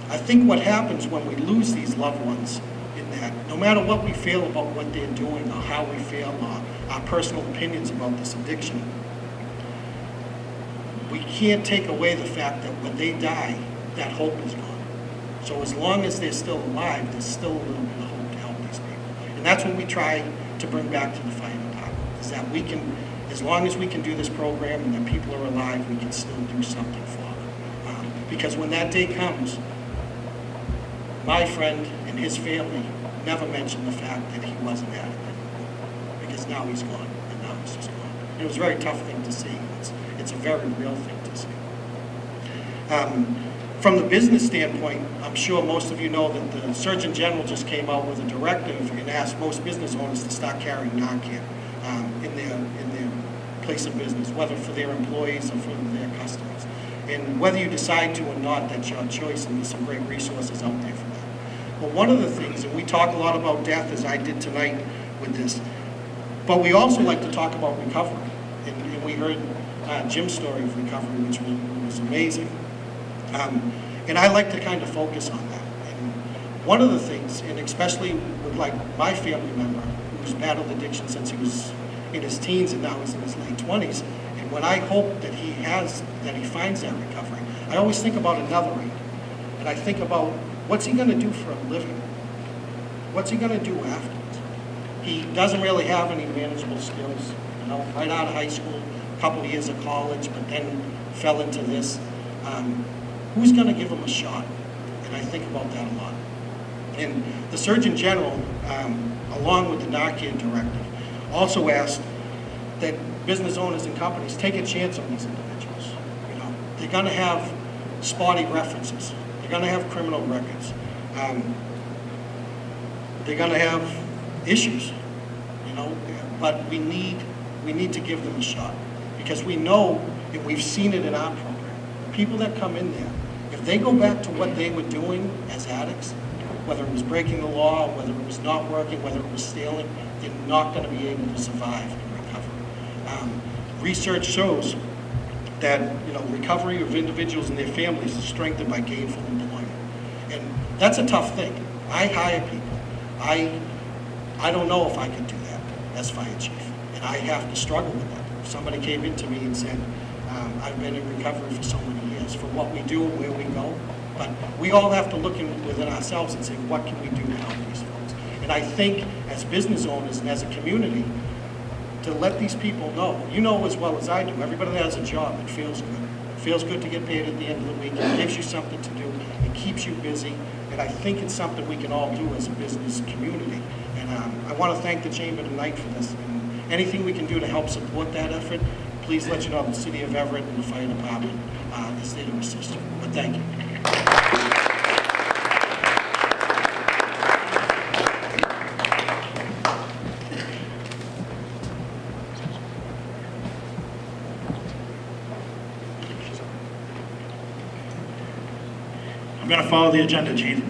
I think what happens when we lose these loved ones in that, no matter what we feel about what they're doing or how we feel or our personal opinions about this addiction, we can't take away the fact that when they die, that hope is gone. So as long as they're still alive, there's still a little bit of hope to help these people. And that's what we try to bring back to the fire department, is that we can, as long as we can do this program and that people are alive, we can still do something for them. Because when that day comes, my friend and his family never mentioned the fact that he wasn't adequate. Because now he's gone, and now he's just gone. And it was a very tough thing to see. It's a very real thing to see. From the business standpoint, I'm sure most of you know that the Surgeon General just came out with a directive and asked most business owners to start carrying Narcan in their place of business, whether for their employees or for their customers. And whether you decide to or not, that's your choice, and there's some great resources out there for that. But one of the things, and we talk a lot about death, as I did tonight with this, but we also like to talk about recovery. And we heard Jim's story of recovery, which was amazing. And I like to kind of focus on that. And one of the things, and especially with like my family member, who's battled addiction since he was in his teens and now he's in his late 20s, and when I hope that he finds that recovery, I always think about another end. And I think about, what's he going to do for a living? What's he going to do afterwards? He doesn't really have any manageable skills, right out of high school, a couple of years of college, but then fell into this. Who's going to give him a shot? And I think about that a lot. And the Surgeon General, along with the Narcan directive, also asked that business owners and companies take a chance on these individuals. They're going to have spotty references. They're going to have criminal records. They're going to have issues, but we need to give them a shot, because we know, and we've seen it in our program, the people that come in there, if they go back to what they were doing as addicts, whether it was breaking the law, whether it was not working, whether it was stealing, they're not going to be able to survive and recover. Research shows that recovery of individuals and their families is strengthened by gainful employment, and that's a tough thing. I hire people. I don't know if I could do that as fire chief, and I have to struggle with that. If somebody came into me and said, I've been in recovery for so many years for what we do and where we go, but we all have to look within ourselves and say, what can we do to help these folks? And I think as business owners and as a community, to let these people know, as well as I do, everybody that has a job, it feels good. It feels good to get paid at the end of the week. It gives you something to do. It keeps you busy. And I think it's something we can all do as a business community. And I want to thank the Chamber tonight for this. And anything we can do to help support that effort, please let you know the City of Everett and the Fire Department is there to assist you. But thank you. I'm going to follow the agenda, Chief.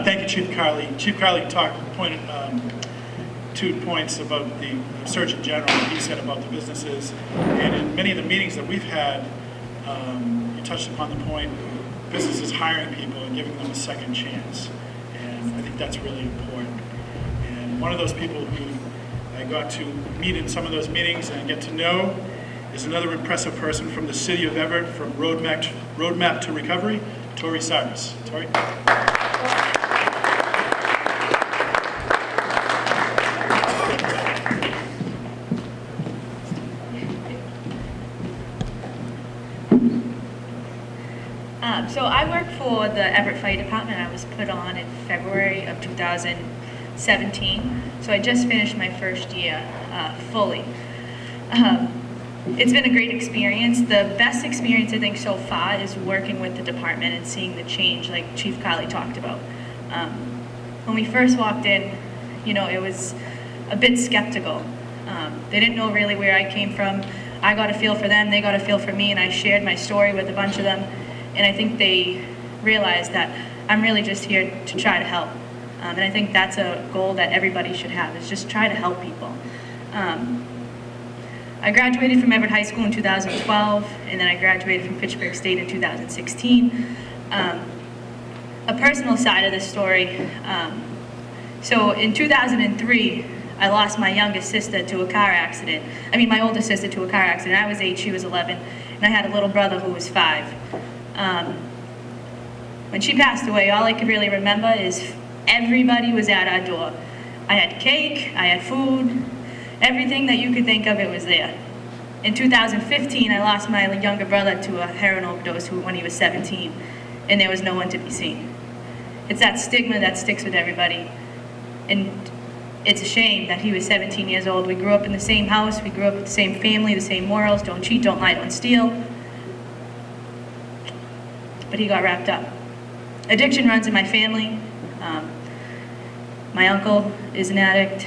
Thank you, Chief Carley. Chief Carley pointed 2 points about the Surgeon General, what he said about the businesses. And in many of the meetings that we've had, you touched upon the point of businesses hiring people and giving them a second chance. And I think that's really important. And one of those people who I got to meet in some of those meetings and get to know is another impressive person from the City of Everett, from Roadmap to Recovery, Tori Cyrus. Tori? So I work for the Everett Fire Department. I was put on in February of 2017. So I just finished my first year fully. it's been a great experience. The best experience I think so far is working with the department and seeing the change, like Chief Colley talked about. When we first walked in, you know, it was a bit skeptical. They didn't know really where I came from. I got a feel for them, they got a feel for me, and I shared my story with a bunch of them. And I think they realized that I'm really just here to try to help. And I think that's a goal that everybody should have, is just try to help people. I graduated from Everett High School in 2012, and then I graduated from Fitchburg State in 2016. A personal side of this story, so in 2003, I lost my youngest sister to a car accident. My oldest sister to a car accident. I was 8, she was 11, and I had a little brother who was 5. When she passed away, all I could really remember is everybody was at our door. I had cake, I had food, everything that you could think of, it was there. In 2015, I lost my younger brother to a heroin overdose when he was 17, and there was no one to be seen. It's that stigma that sticks with everybody. And it's a shame that he was 17 years old. We grew up in the same house, we grew up with the same family, the same morals, don't cheat, don't lie, don't steal. But he got wrapped up. Addiction runs in my family. My uncle is an addict.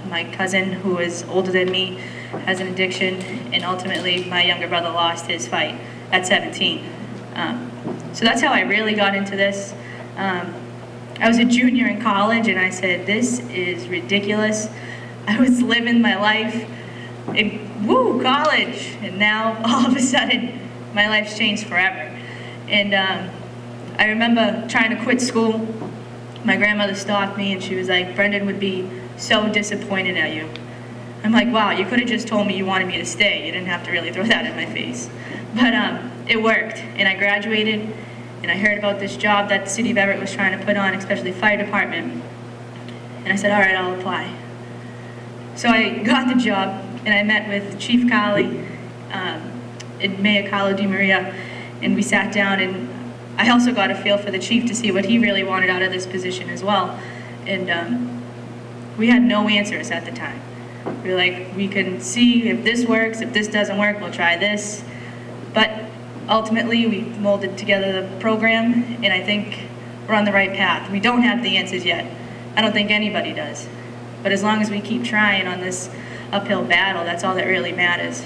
My cousin, who is older than me, has an addiction. And ultimately, my younger brother lost his fight at 17. So that's how I really got into this. I was a junior in college, and I said, this is ridiculous. I was living my life in, college. And now, all of a sudden, my life's changed forever. And I remember trying to quit school. My grandmother stopped me, and she was like, Brendan would be so disappointed at you. I'm like, wow, you could have just told me you wanted me to stay. You didn't have to really throw that in my face. But it worked, and I graduated. And I heard about this job that the city of Everett was trying to put on, especially the fire department. And I said, all right, I'll apply. So I got the job, and I met with Chief Colley and Mayor Carlo Di Maria, and we sat down, and I also got a feel for the chief to see what he really wanted out of this position as well. And we had no answers at the time. We were like, we can see if this works, if this doesn't work, we'll try this. But ultimately, we molded together the program, and I think we're on the right path. We don't have the answers yet. I don't think anybody does. But as long as we keep trying on this uphill battle, that's all that really matters.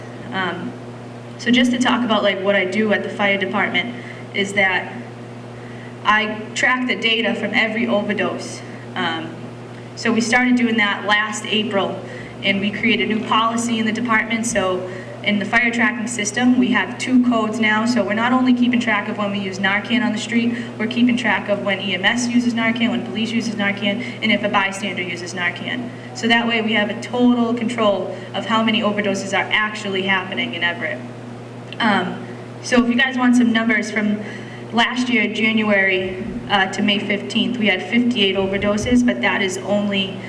So just to talk about like what I do at the fire department is that I track the data from every overdose. So we started doing that last April, and we created a new policy in the department. So in the fire tracking system, we have 2 codes now, so we're not only keeping track of when we use Narcan on the street, we're keeping track of when EMS uses Narcan, when police uses Narcan, and if a bystander uses Narcan. So that way we have a total control of how many overdoses are actually happening in Everett. So if you guys want some numbers from last year, January to May 15th, we had 58 overdoses, but that is only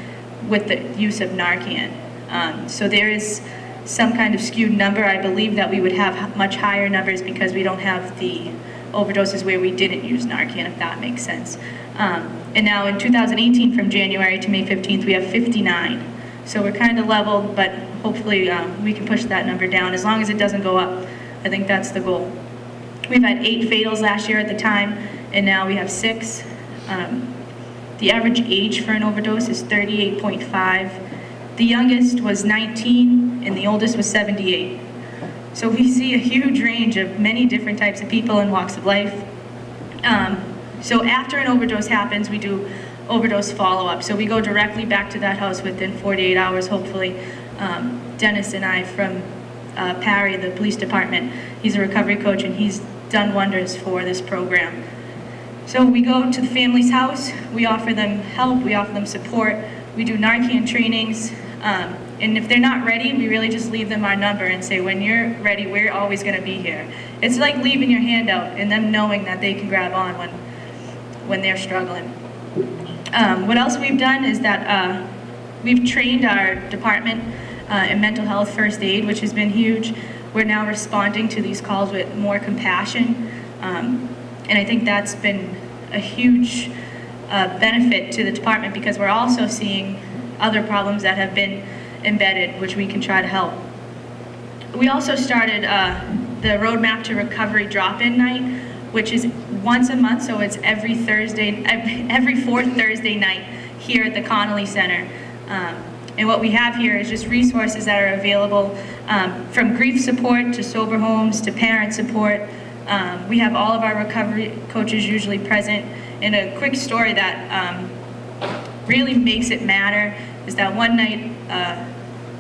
with the use of Narcan. So there is some kind of skewed number. I believe that we would have much higher numbers because we don't have the overdoses where we didn't use Narcan, if that makes sense. And now in 2018, from January to May 15th, we have 59. So we're kind of leveled, but hopefully we can push that number down. As long as it doesn't go up, I think that's the goal. We've had 8 fatals last year at the time, and now we have 6. The average age for an overdose is 38.5. The youngest was 19, and the oldest was 78. So we see a huge range of many different types of people and walks of life. So after an overdose happens, we do overdose follow-up. So we go directly back to that house within 48 hours, hopefully. Dennis and I from Parry, the police department, he's a recovery coach, and he's done wonders for this program. So we go to the family's house, we offer them help, we offer them support, we do Narcan trainings, and if they're not ready, we really just leave them our number and say, when you're ready, we're always gonna be here. It's like leaving your hand out and them knowing that they can grab on when they're struggling. What else we've done is that we've trained our department in mental health first aid, which has been huge. We're now responding to these calls with more compassion, and I think that's been a huge benefit to the department because we're also seeing other problems that have been embedded, which we can try to help. we also started the Roadmap to Recovery drop-in night, which is once a month, so it's every fourth Thursday night here at the Connolly Center. And what we have here is just resources that are available, from grief support to sober homes to parent support. We have all of our recovery coaches usually present. And a quick story that really makes it matter is that one night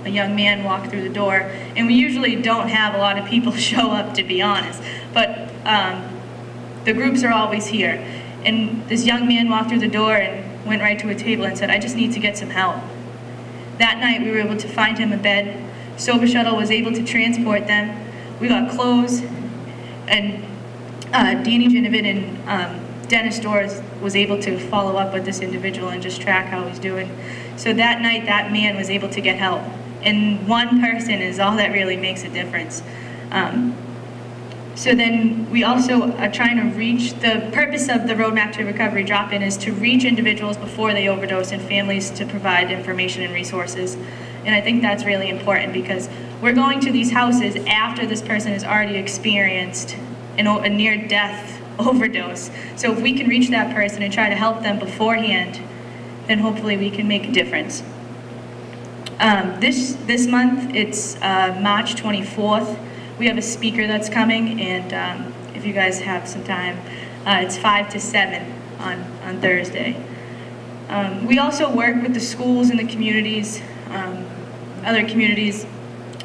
a young man walked through the door, and we usually don't have a lot of people show up, to be honest, but the groups are always here. And this young man walked through the door and went right to a table and said, "I just need to get some help." That night we were able to find him a bed. Sober Shuttle was able to transport them. We got clothes, and Danny Ginnivan and Dennis Doors was able to follow up with this individual and just track how he's doing. So that night that man was able to get help. And one person is all that really makes a difference. So then we also are trying to reach, the purpose of the Roadmap to Recovery drop-in is to reach individuals before they overdose and families to provide information and resources. And I think that's really important because we're going to these houses after this person has already experienced a near-death overdose. So if we can reach that person and try to help them beforehand, then hopefully we can make a difference. This month, it's March 24th. We have a speaker that's coming, and if you guys have some time, it's 5 to 7 on Thursday. We also work with the schools and the communities, other communities,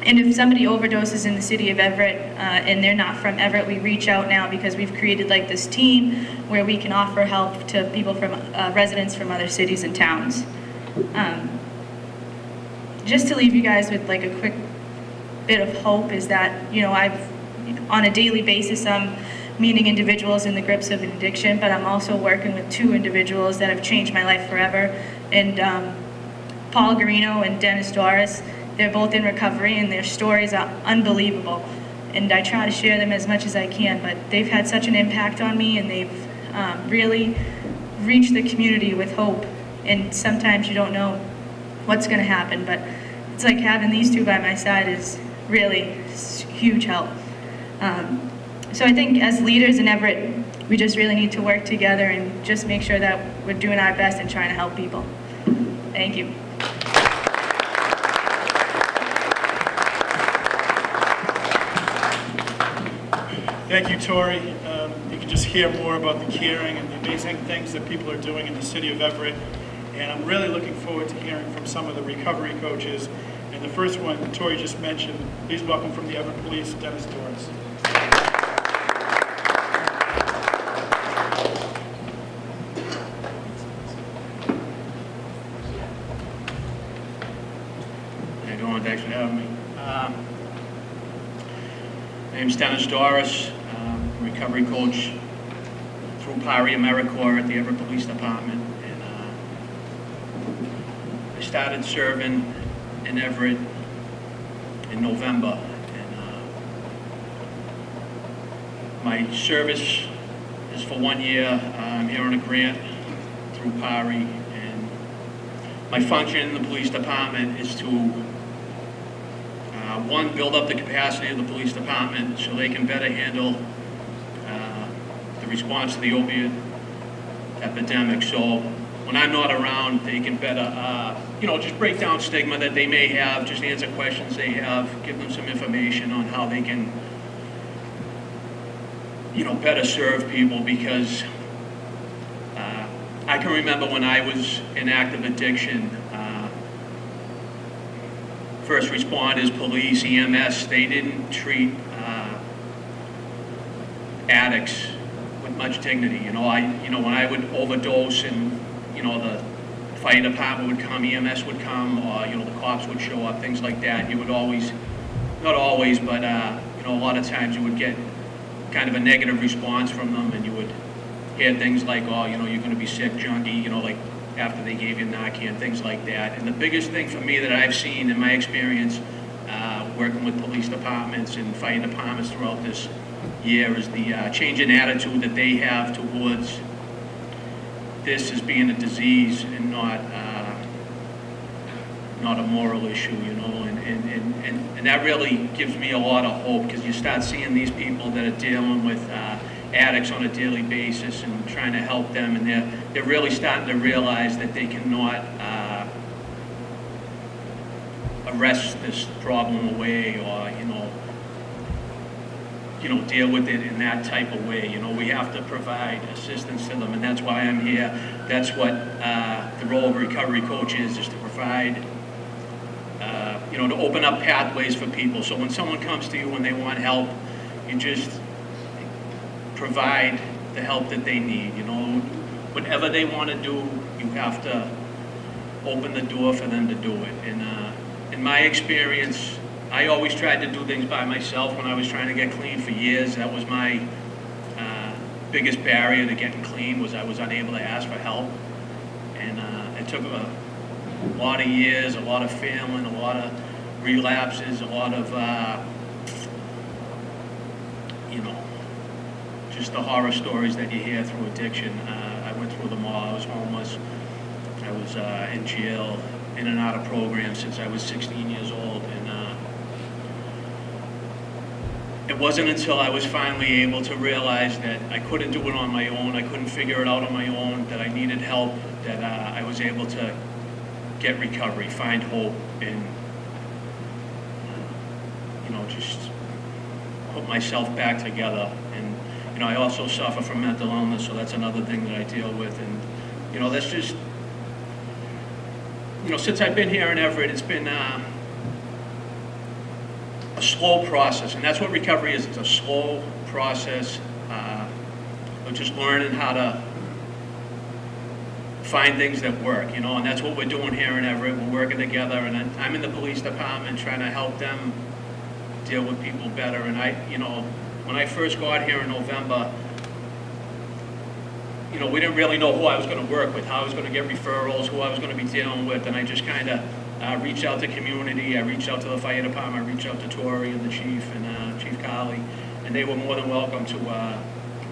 and if somebody overdoses in the city of Everett and they're not from Everett, we reach out now because we've created like this team where we can offer help to people from residents from other cities and towns. Just to leave you guys with like a quick bit of hope is that, you know, on a daily basis, I'm meeting individuals in the grips of addiction, but I'm also working with 2 individuals that have changed my life forever. And Paul Garino and Dennis Doris, they're both in recovery and their stories are unbelievable. And I try to share them as much as I can, but they've had such an impact on me and they've really reached the community with hope. And sometimes you don't know what's gonna happen, but it's like having these 2 by my side is really huge help. So I think as leaders in Everett, we just really need to work together and just make sure that we're doing our best and trying to help people. Thank you. Thank you, Tori. You can just hear more about the caring and the amazing things that people are doing in the city of Everett. And I'm really looking forward to hearing from some of the recovery coaches. And the first one, Tori just mentioned, please welcome from the Everett Police, Dennis Doris. How you doing? Thanks for having me. My name's Dennis Doris, recovery coach through PARI AmeriCorps at the Everett Police Department. And I started serving in Everett in November. And my service is for 1 year. I'm here on a grant through PARI. And my function in the police department is to one, build up the capacity of the police department so they can better handle the response to the opioid epidemic. So when I'm not around, they can better, just break down stigma that they may have, just answer questions they have, give them some information on how they can, better serve people because I can remember when I was in active addiction, first responders, police, EMS, they didn't treat addicts with much dignity. When I would overdose and, the fire department would come, EMS would come, or, the cops would show up, things like that, you would always, not always, but, a lot of times you would get kind of a negative response from them and you would hear things like, oh, you're going to be sick, junkie, like, after they gave you Narcan, things like that. And the biggest thing for me that I've seen in my experience working with police departments and fire departments throughout this year is the change in attitude that they have towards this as being a disease and not a moral issue, And that really gives me a lot of hope, because you start seeing these people that are dealing with addicts on a daily basis and trying to help them, and they're really starting to realize that they cannot arrest this problem away, or deal with it in that type of way. We have to provide assistance to them, and that's why I'm here. That's what the role of a recovery coach is to provide, to open up pathways for people. So when someone comes to you and they want help, you just provide the help that they need. Whatever they want to do, you have to open the door for them to do it. And in my experience, I always tried to do things by myself when I was trying to get clean for years. That was my biggest barrier to getting clean, was I was unable to ask for help. And it took a lot of years, a lot of failing, a lot of relapses, a lot of, just the horror stories that you hear through addiction. I went through them all. I was homeless. I was in jail, in and out of programs since I was 16 years old. And it wasn't until I was finally able to realize that I couldn't do it on my own, I couldn't figure it out on my own, that I needed help, that I was able to get recovery, find hope, and just put myself back together. And I also suffer from mental illness, so that's another thing that I deal with. And that's just, since I've been here in Everett, it's been a slow process, and that's what recovery is. It's a slow process of just learning how to find things that work, and that's what we're doing here in Everett. We're working together, and I'm in the police department trying to help them deal with people better. And when I first got here in November, we didn't really know who I was going to work with, how I was going to get referrals, who I was going to be dealing with, and I just kind of reached out to community. I reached out to the fire department. I reached out to Tori and the chief and Chief Colley, and they were more than welcome to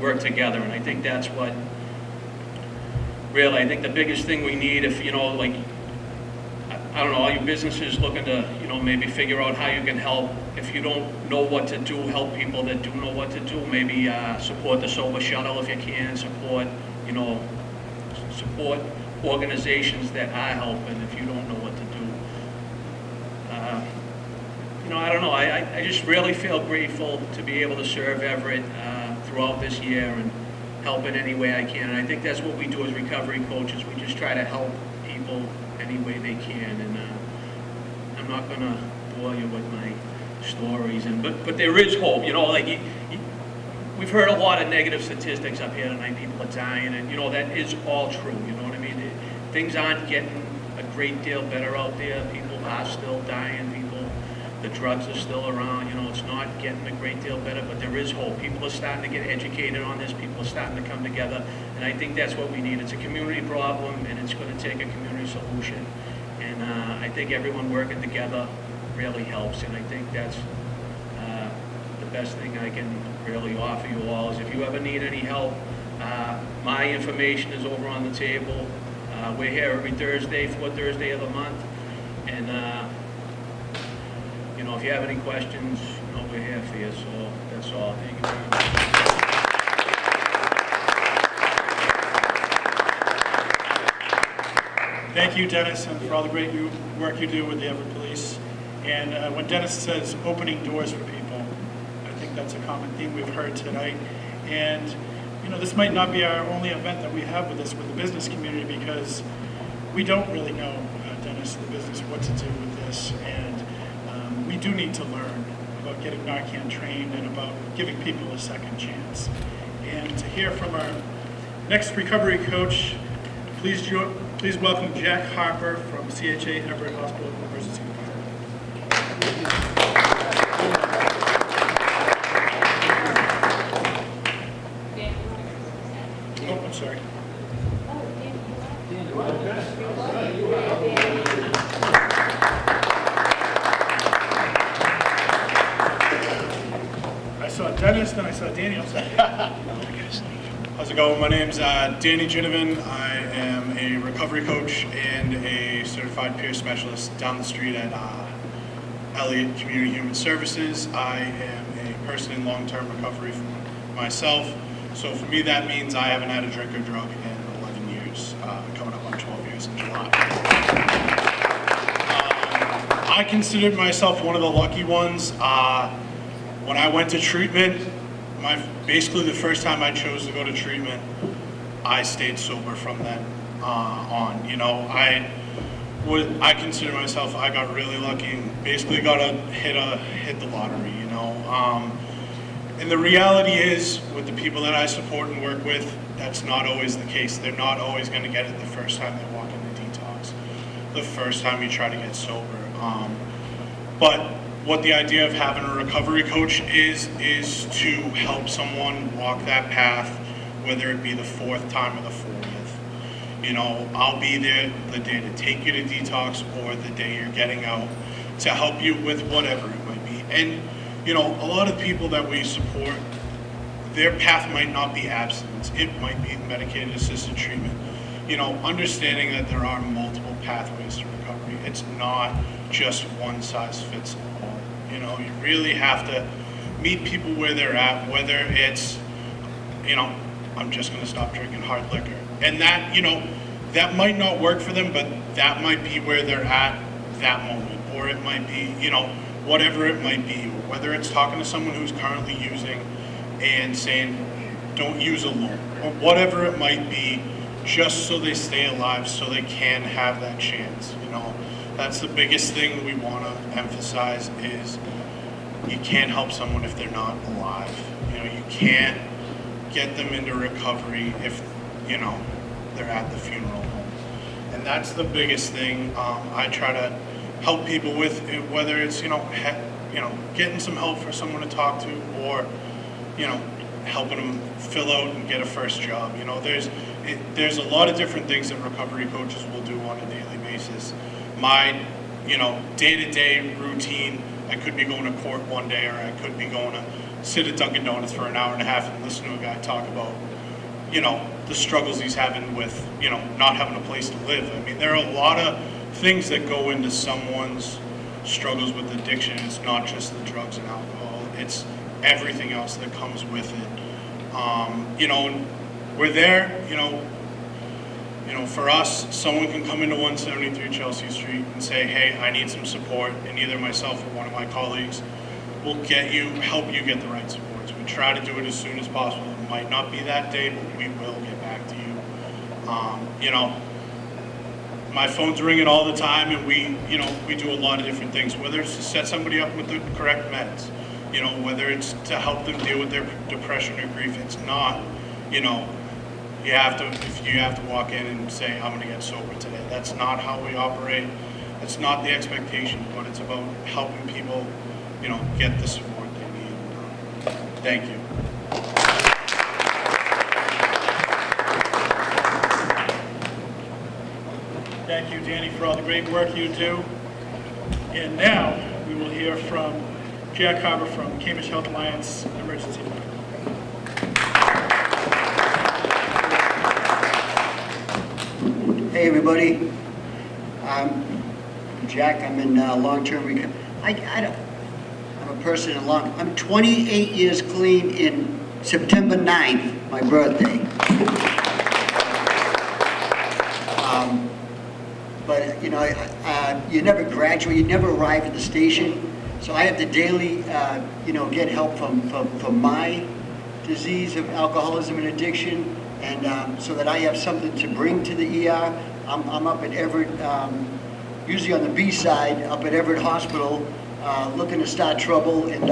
work together. And I think that's what really, I think the biggest thing we need, if I don't know, all your businesses looking to maybe figure out how you can help. If you don't know what to do, help people that do know what to do. Maybe support the Sober Shuttle if you can. Support organizations that are helping if you don't know what to do. I don't know. I just really feel grateful to be able to serve Everett throughout this year and help in any way I can. And I think that's what we do as recovery coaches. We just try to help people any way they can. And I'm not going to bore you with my stories. But there is hope. We've heard a lot of negative statistics up here tonight. People are dying, and that is all true. You know what I mean? Things aren't getting a great deal better out there. People are still dying. The drugs are still around. It's not getting a great deal better, but there is hope. People are starting to get educated on this. People are starting to come together, and I think that's what we need. It's a community problem, and it's going to take a community solution. And I think everyone working together really helps, and I think that's the best thing I can really offer you all. Is if you ever need any help, my information is over on the table. We're here every Thursday, fourth Thursday of the month, and if you have any questions, we're here for you. So that's all. Thank you very much. Thank you, Dennis, and for all the great work you do with the Everett Police. And when Dennis says opening doors for people, I think that's a common theme we've heard tonight. And this might not be our only event that we have with the business community, because we don't really know, Dennis, the business, what to do with this. And we do need to learn about getting Narcan trained and about giving people a second chance. And to hear from our next recovery coach, please welcome Jack Harper from CHA Everett Hospital Emergency Department. Oh, I'm sorry. I saw Dennis, then I saw Danny. I'm sorry. How's it going? My name's Danny Ginnivan. I am a recovery coach and a certified peer specialist down the street at Elliott Community Human Services. I am a person in long-term recovery for myself. So for me, that means I haven't had a drink or drug in 11 years, coming up on 12 years in July. I considered myself one of the lucky ones. When I went to treatment, basically the first time I chose to go to treatment, I stayed sober from then on. You know, I consider myself, I got really lucky and basically got to hit the lottery, you know. And the reality is, with the people that I support and work with, that's not always the case. They're not always going to get it the first time they walk into detox, the first time you try to get sober. But what the idea of having a recovery coach is to help someone walk that path, whether it be the 4th time or the 40th. You know, I'll be there the day to take you to detox or the day you're getting out to help you with whatever it might be. And, you know, a lot of people that we support, their path might not be abstinence. It might be medicated assisted treatment. You know, understanding that there are multiple pathways to recovery. It's not just one size fits all. You know, you really have to meet people where they're at, whether it's, you know, I'm just going to stop drinking hard liquor. And that, you know, that might not work for them, but that might be where they're at that moment. Or it might be, you know, whatever it might be. Or whether it's talking to someone who's currently using and saying, don't use alone. Or whatever it might be, just so they stay alive, so they can have that chance, you know. That's the biggest thing we want to emphasize is you can't help someone if they're not alive. You know, you can't get them into recovery if, you know, they're at the funeral home. And that's the biggest thing I try to help people with, whether it's, you know, getting some help for someone to talk to or, you know, helping them fill out and get a first job. You know, there's a lot of different things that recovery coaches will do on a daily basis. My, you know, day-to-day routine, I could be going to court one day, or I could be going to sit at Dunkin' Donuts for an hour and a half and listen to a guy talk about, you know, the struggles he's having with, you know, not having a place to live. I mean, there are a lot of things that go into someone's struggles with addiction. It's not just the drugs and alcohol. It's everything else that comes with it. You know, we're there, you know, for us, someone can come into 173 Chelsea Street and say, hey, I need some support, and either myself or one of my colleagues will help you get the right supports. We try to do it as soon as possible. It might not be that day, but we will get back to you. You know, my phone's ringing all the time, and we do a lot of different things, whether it's to set somebody up with the correct meds, you know, whether it's to help them deal with their depression or grief. It's not, you know, if you have to walk in and say, I'm going to get sober today. That's not how we operate. That's not the expectation, but it's about helping people, you know, get the support they need. Thank you. Thank you, Danny, for all the great work you do. And now we will hear from Jack Carver from Cambridge Health Alliance Emergency Department. Hey everybody, I'm Jack. I'm in long-term recovery. I'm a person in I'm 28 years clean in September 9th, my birthday. But you know, you never graduate, you never arrive at the station. So I have to daily, you know, get help from my disease of alcoholism and addiction. And so that I have something to bring to the ER. I'm up at Everett, usually on the B side, up at Everett Hospital, looking to start trouble. And,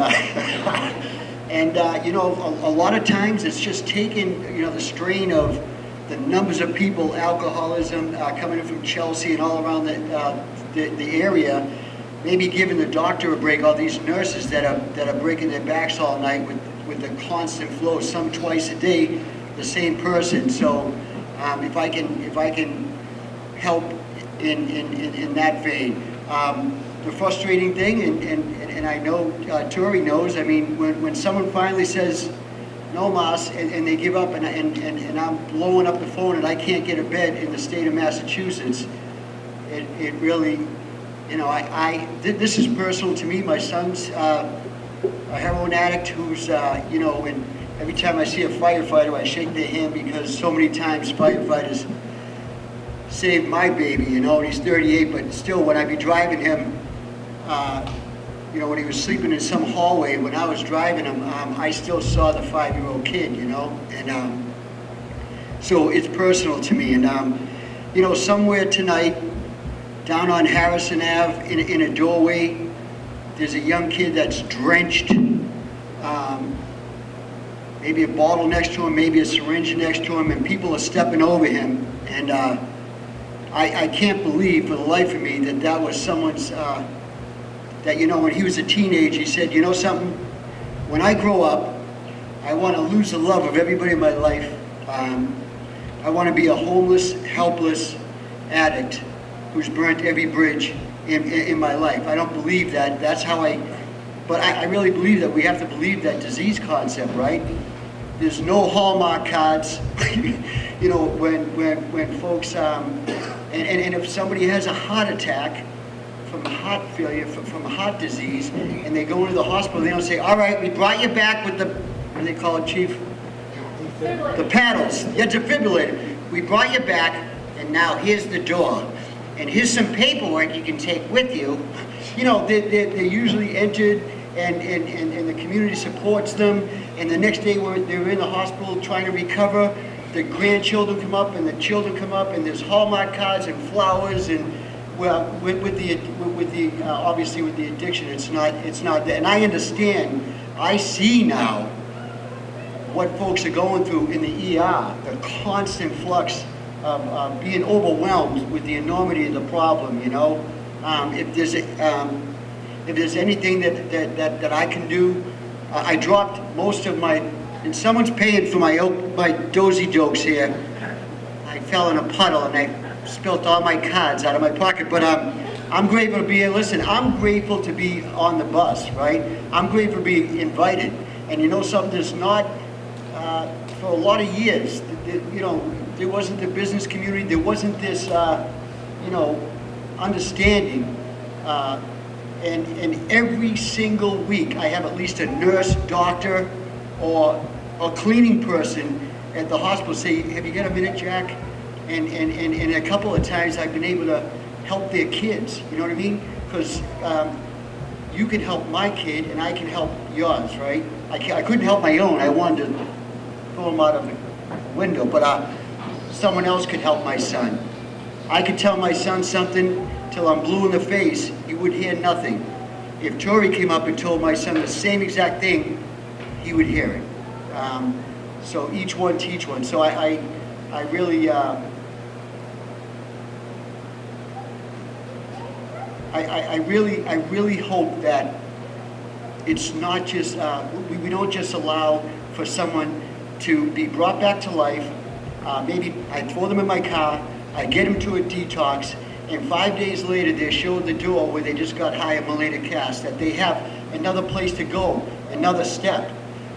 you know, a lot of times it's just taking, you know, the strain of the numbers of people, alcoholism, coming in from Chelsea and all around the area, maybe giving the doctor a break, all these nurses that are breaking their backs all night with the constant flow, some twice a day, the same person. So if I can help in that vein. The frustrating thing, and I know Tori knows, I mean, when someone finally says, no mas, and they give up, and I'm blowing up the phone and I can't get a bed in the state of Massachusetts, it really You know, this is personal to me. My son's a heroin addict who's, you know, and every time I see a firefighter, I shake their hand because so many times firefighters saved my baby, you know, and he's 38, but still when I be driving him, you know, when he was sleeping in some hallway, when I was driving him, I still saw the 5-year-old kid, you know, and so it's personal to me. And, you know, somewhere tonight, down on Harrison Ave, in a doorway, there's a young kid that's drenched, maybe a bottle next to him, maybe a syringe next to him, and people are stepping over him. And I can't believe for the life of me that that was someone's, that, you know, when he was a teenager, he said, you know something, when I grow up, I want to lose the love of everybody in my life. I want to be a homeless, helpless addict who's burnt every bridge in my life. I don't believe that. That's how but I really believe that we have to believe that disease concept, right? There's no Hallmark cards. You know, when folks, and if somebody has a heart attack from heart failure, from a heart disease, and they go into the hospital, they don't say, all right, we brought you back with the, what do they call it, Chief? The paddles, yeah, defibrillator. We brought you back, and now here's the door. And here's some paperwork you can take with you. You know, they're usually entered, and the community supports them, and the next day they're in the hospital trying to recover. The grandchildren come up, and the children come up, and there's Hallmark cards and flowers, and well, with the obviously with the addiction, it's not that. And I understand, I see now what folks are going through in the ER, the constant flux of being overwhelmed with the enormity of the problem, you know. If there's anything that I can do, I dropped most of my, and someone's paying for my dozy dokes here. I fell in a puddle and I spilt all my cards out of my pocket, but I'm grateful to be here. Listen, I'm grateful to be on the bus, right? I'm grateful to be invited. And you know something, there's not, for a lot of years, you know, there wasn't the business community, there wasn't this, you know, understanding. And every single week I have at least a nurse, doctor, or a cleaning person at the hospital say, have you got a minute, Jack? And a couple of times I've been able to help their kids, you know what I mean? Because you can help my kid and I can help yours, right? I couldn't help my own. I wanted to throw him out of the window, but someone else could help my son. I could tell my son something till I'm blue in the face, he would hear nothing. If Tori came up and told my son the same exact thing, he would hear it. So each one teach one. So I really, I really hope that it's not just, we don't just allow for someone to be brought back to life. Maybe I throw them in my car, I get them to a detox, and 5 days later they're showed the door where they just got high of Malena Cast, that they have another place to go, another step.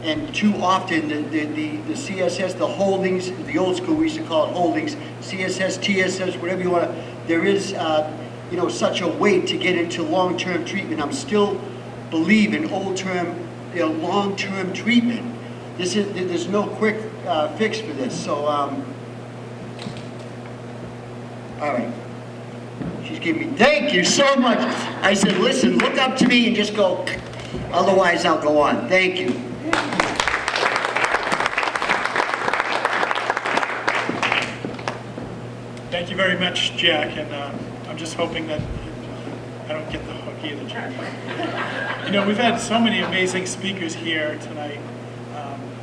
And too often the CSS, the holdings, the old school we used to call it holdings, CSS, TSS, whatever you want to, there is you know, such a wait to get into long-term treatment. I'm still believe in old-term, you know, long-term treatment. There's no quick fix for this. So, all right. She's giving me, thank you so much. I said, listen, look up to me and just go, otherwise I'll go on. Thank you. Thank you very much, Jack, and I'm just hoping that I don't get the hook either, Jack. You know, we've had so many amazing speakers here tonight,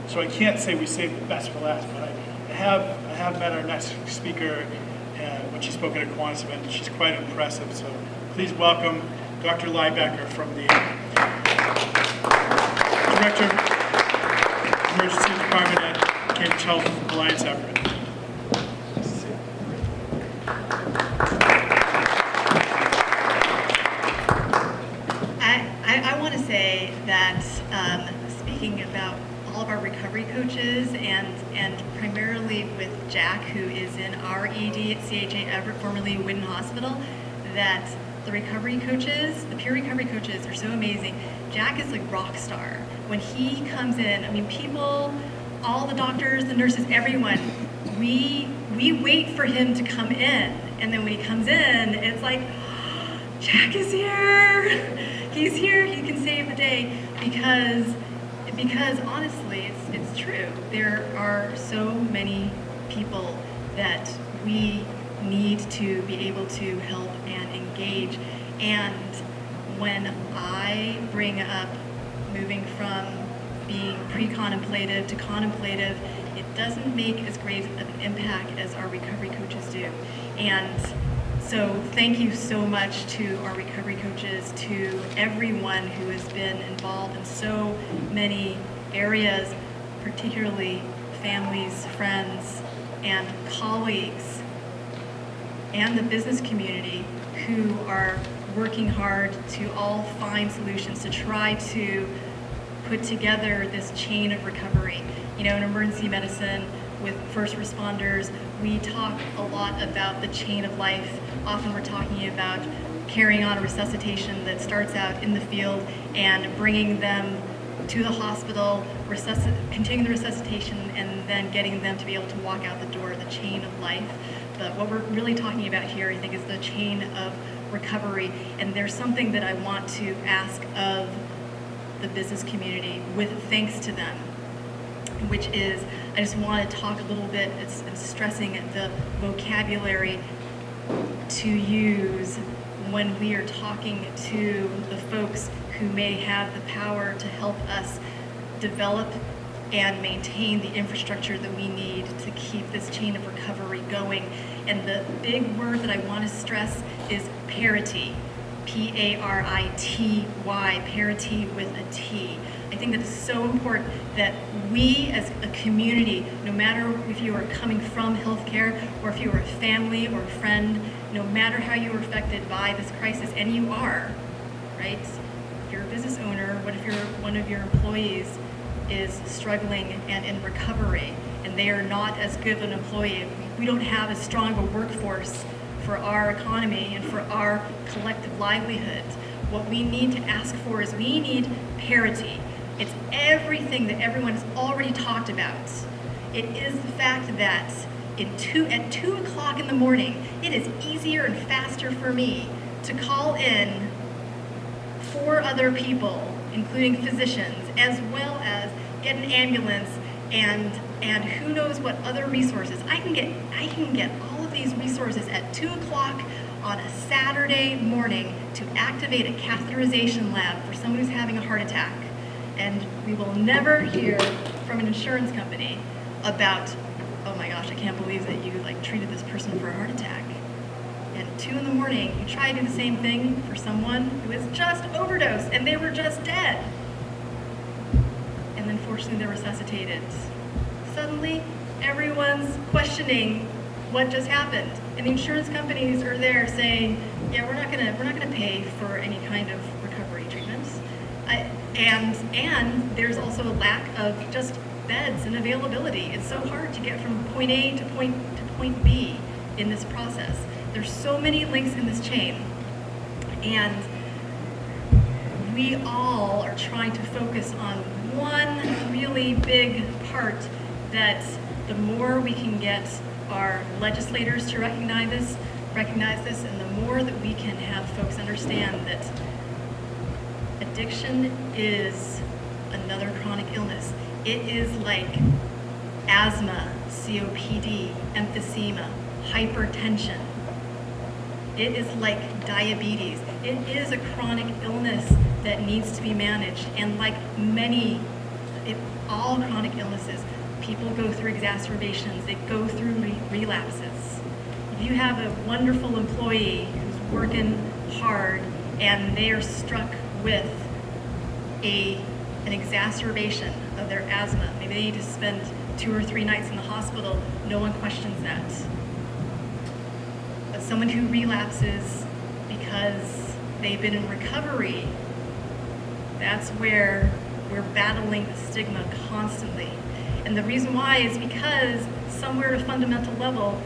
so I can't say we saved the best for last, but I have met our next speaker when she spoke at a Kiwanis event, and she's quite impressive, so please welcome Dr. Liebecker from the Director of Emergency Department at Cambridge Health Alliance Everett. I want to say that speaking about all of our recovery coaches and primarily with Jack, who is in our ED at CHA Everett, formerly Whidden Hospital, that the recovery coaches, the peer recovery coaches are so amazing. Jack is like rock star. When he comes in, I mean, people, all the doctors, the nurses, everyone, we wait for him to come in. And then when he comes in, it's like, Jack is here. He's here. He can save the day because honestly, it's true. There are so many people that we need to be able to help and engage. And when I bring up moving from being pre-contemplative to contemplative, it doesn't make as great of an impact as our recovery coaches do. And so thank you so much to our recovery coaches, to everyone who has been involved in so many areas, particularly families, friends, and colleagues, and the business community who are working hard to all find solutions to try to put together this chain of recovery. You know, in emergency medicine with first responders, we talk a lot about the chain of life. Often we're talking about carrying on a resuscitation that starts out in the field and bringing them to the hospital, continuing the resuscitation, and then getting them to be able to walk out the door, the chain of life. But what we're really talking about here, I think, is the chain of recovery. And there's something that I want to ask of the business community with thanks to them, which is, I just want to talk a little bit, it's stressing the vocabulary to use when we are talking to the folks who may have the power to help us develop and maintain the infrastructure that we need to keep this chain of recovery going. And the big word that I want to stress is parity. Parity, parity with a T. I think that it's so important that we as a community, no matter if you are coming from healthcare or if you are a family or a friend, no matter how you are affected by this crisis, and you are, right? If you're a business owner, what if one of your employees is struggling and in recovery and they are not as good of an employee? We don't have as strong of a workforce for our economy and for our collective livelihood. What we need to ask for is we need parity. It's everything that everyone has already talked about. It is the fact that at 2 o'clock in the morning, it is easier and faster for me to call in 4 other people, including physicians, as well as get an ambulance and who knows what other resources. I can get all of these resources at 2 o'clock on a Saturday morning to activate a catheterization lab for someone who's having a heart attack. And we will never hear from an insurance company about, oh my gosh, I can't believe that you treated this person for a heart attack. And at 2 in the morning, you try to do the same thing for someone who has just overdosed and they were just dead. And then fortunately they're resuscitated. Suddenly, everyone's questioning what just happened. And the insurance companies are there saying, yeah, we're not gonna pay for any kind of recovery treatments. And there's also a lack of just beds and availability. It's so hard to get from point A to point B in this process. There's so many links in this chain. And we all are trying to focus on one really big part, that the more we can get our legislators to recognize this, and the more that we can have folks understand that addiction is another chronic illness. It is like asthma, COPD, emphysema, hypertension. It is like diabetes. It is a chronic illness that needs to be managed. And like all chronic illnesses, people go through exacerbations, they go through relapses. If you have a wonderful employee who's working hard and they are struck with an exacerbation of their asthma, maybe they need to spend 2 or 3 nights in the hospital, no one questions that. But someone who relapses because they've been in recovery, that's where we're battling the stigma constantly. And the reason why is because somewhere at a fundamental level,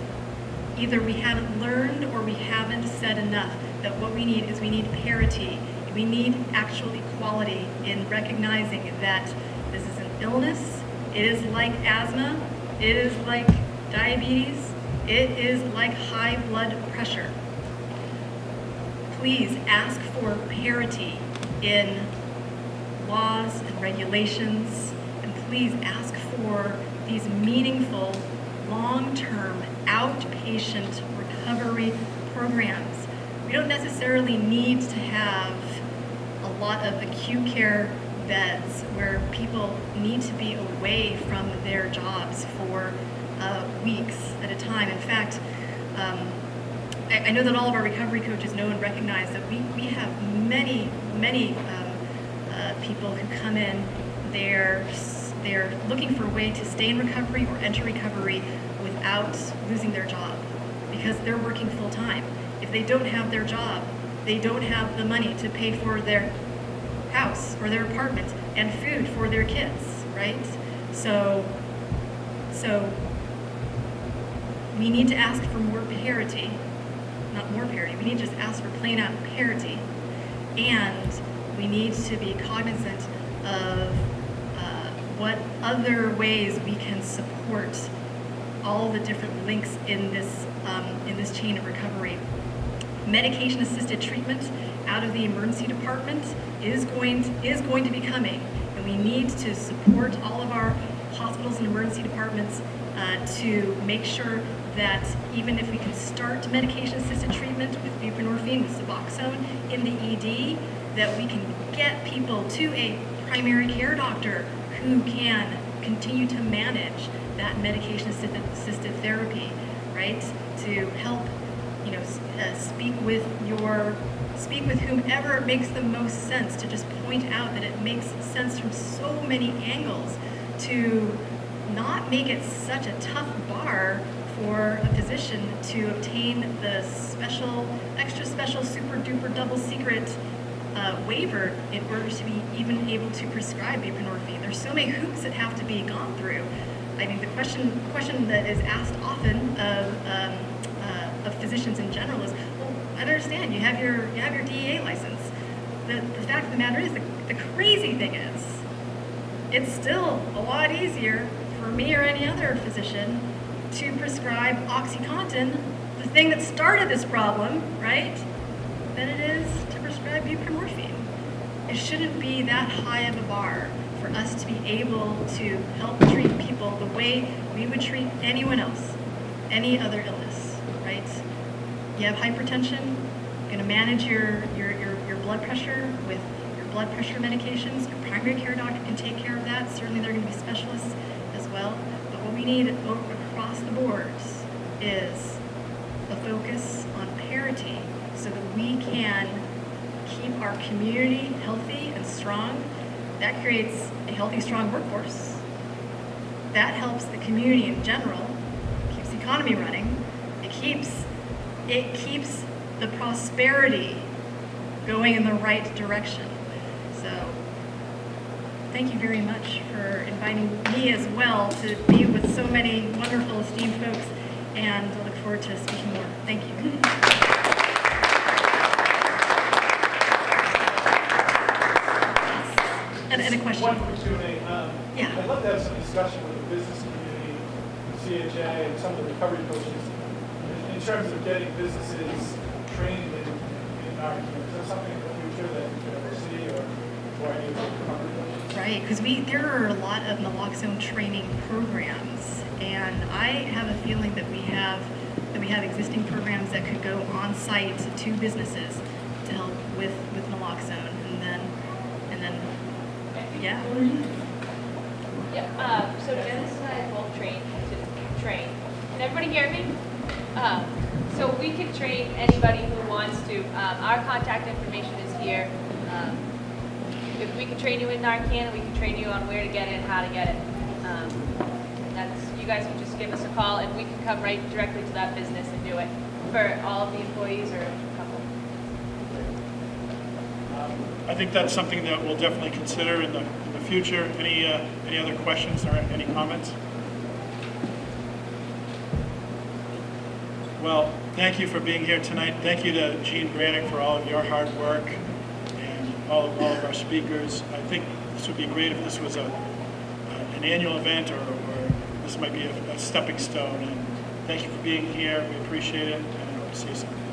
either we haven't learned or we haven't said enough that what we need is we need parity. We need actual equality in recognizing that this is an illness. It is like asthma. It is like diabetes. It is like high blood pressure. Please ask for parity in laws and regulations, and please ask for these meaningful, long-term, outpatient recovery programs. We don't necessarily need to have a lot of acute care beds where people need to be away from their jobs for weeks at a time. In fact, I know that all of our recovery coaches know and recognize that we have many people who come in, they're looking for a way to stay in recovery or enter recovery without losing their job because they're working full time. If they don't have their job, they don't have the money to pay for their house or their apartment and food for their kids, right? So we need to ask for more parity, not more parity, we need to just ask for plain out parity. And we need to be cognizant of what other ways we can support all the different links in this chain of recovery. Medication-assisted treatment out of the emergency department is going to be coming, and we need to support all of our hospitals and emergency departments to make sure that even if we can start medication-assisted treatment with buprenorphine, with Suboxone in the ED, that we can get people to a primary care doctor who can continue to manage that medication-assisted therapy, right? To help, speak with whomever it makes the most sense, to just point out that it makes sense from so many angles, to not make it such a tough bar for a physician to obtain the extra special, super duper double secret waiver in order to be even able to prescribe buprenorphine. There's so many hoops that have to be gone through. I mean, the question that is asked often of physicians in general is, well, I understand you have your DEA license. The fact of the matter is, the crazy thing is, it's still a lot easier for me or any other physician to prescribe OxyContin, the thing that started this problem, right, than it is to prescribe buprenorphine. It shouldn't be that high of a bar for us to be able to help treat people the way we would treat anyone else, any other illness, right? You have hypertension, you're going to manage your blood pressure with your blood pressure medications. Your primary care doctor can take care of that. Certainly there are going to be specialists as well. But what we need across the boards is a focus on parity so that we can keep our community healthy and strong. That creates a healthy, strong workforce. That helps the community in general, keeps the economy running. It keeps the prosperity going in the right direction. So thank you very much for inviting me as well to be with so many wonderful, esteemed folks, and I look forward to speaking more. Thank you. And a question. One for Q&A. Yeah. I'd love to have some discussion with the business community, CHA, and some of the recovery coaches in terms of getting businesses trained in our community. Is that something in the future that you could ever see or any of the recovery coaches? Right, because there are a lot of naloxone training programs, and I have a feeling that we have existing programs that could go on site to businesses to help with naloxone, and then yeah. Yeah. So Dennis and I both train. Can everybody hear me? So we can train anybody who wants to. Our contact information is here. If we can train you in Narcan, we can train you on where to get it and how to get it. You guys can just give us a call, and we can come right directly to that business and do it for all of the employees or a couple. I think that's something that we'll definitely consider in the future. Any other questions or any comments? Well, thank you for being here tonight. Thank you to Gene Brannick for all of your hard work and all of our speakers. I think this would be great if this was an annual event, or this might be a stepping stone. And thank you for being here. We appreciate it, and I hope to see you soon.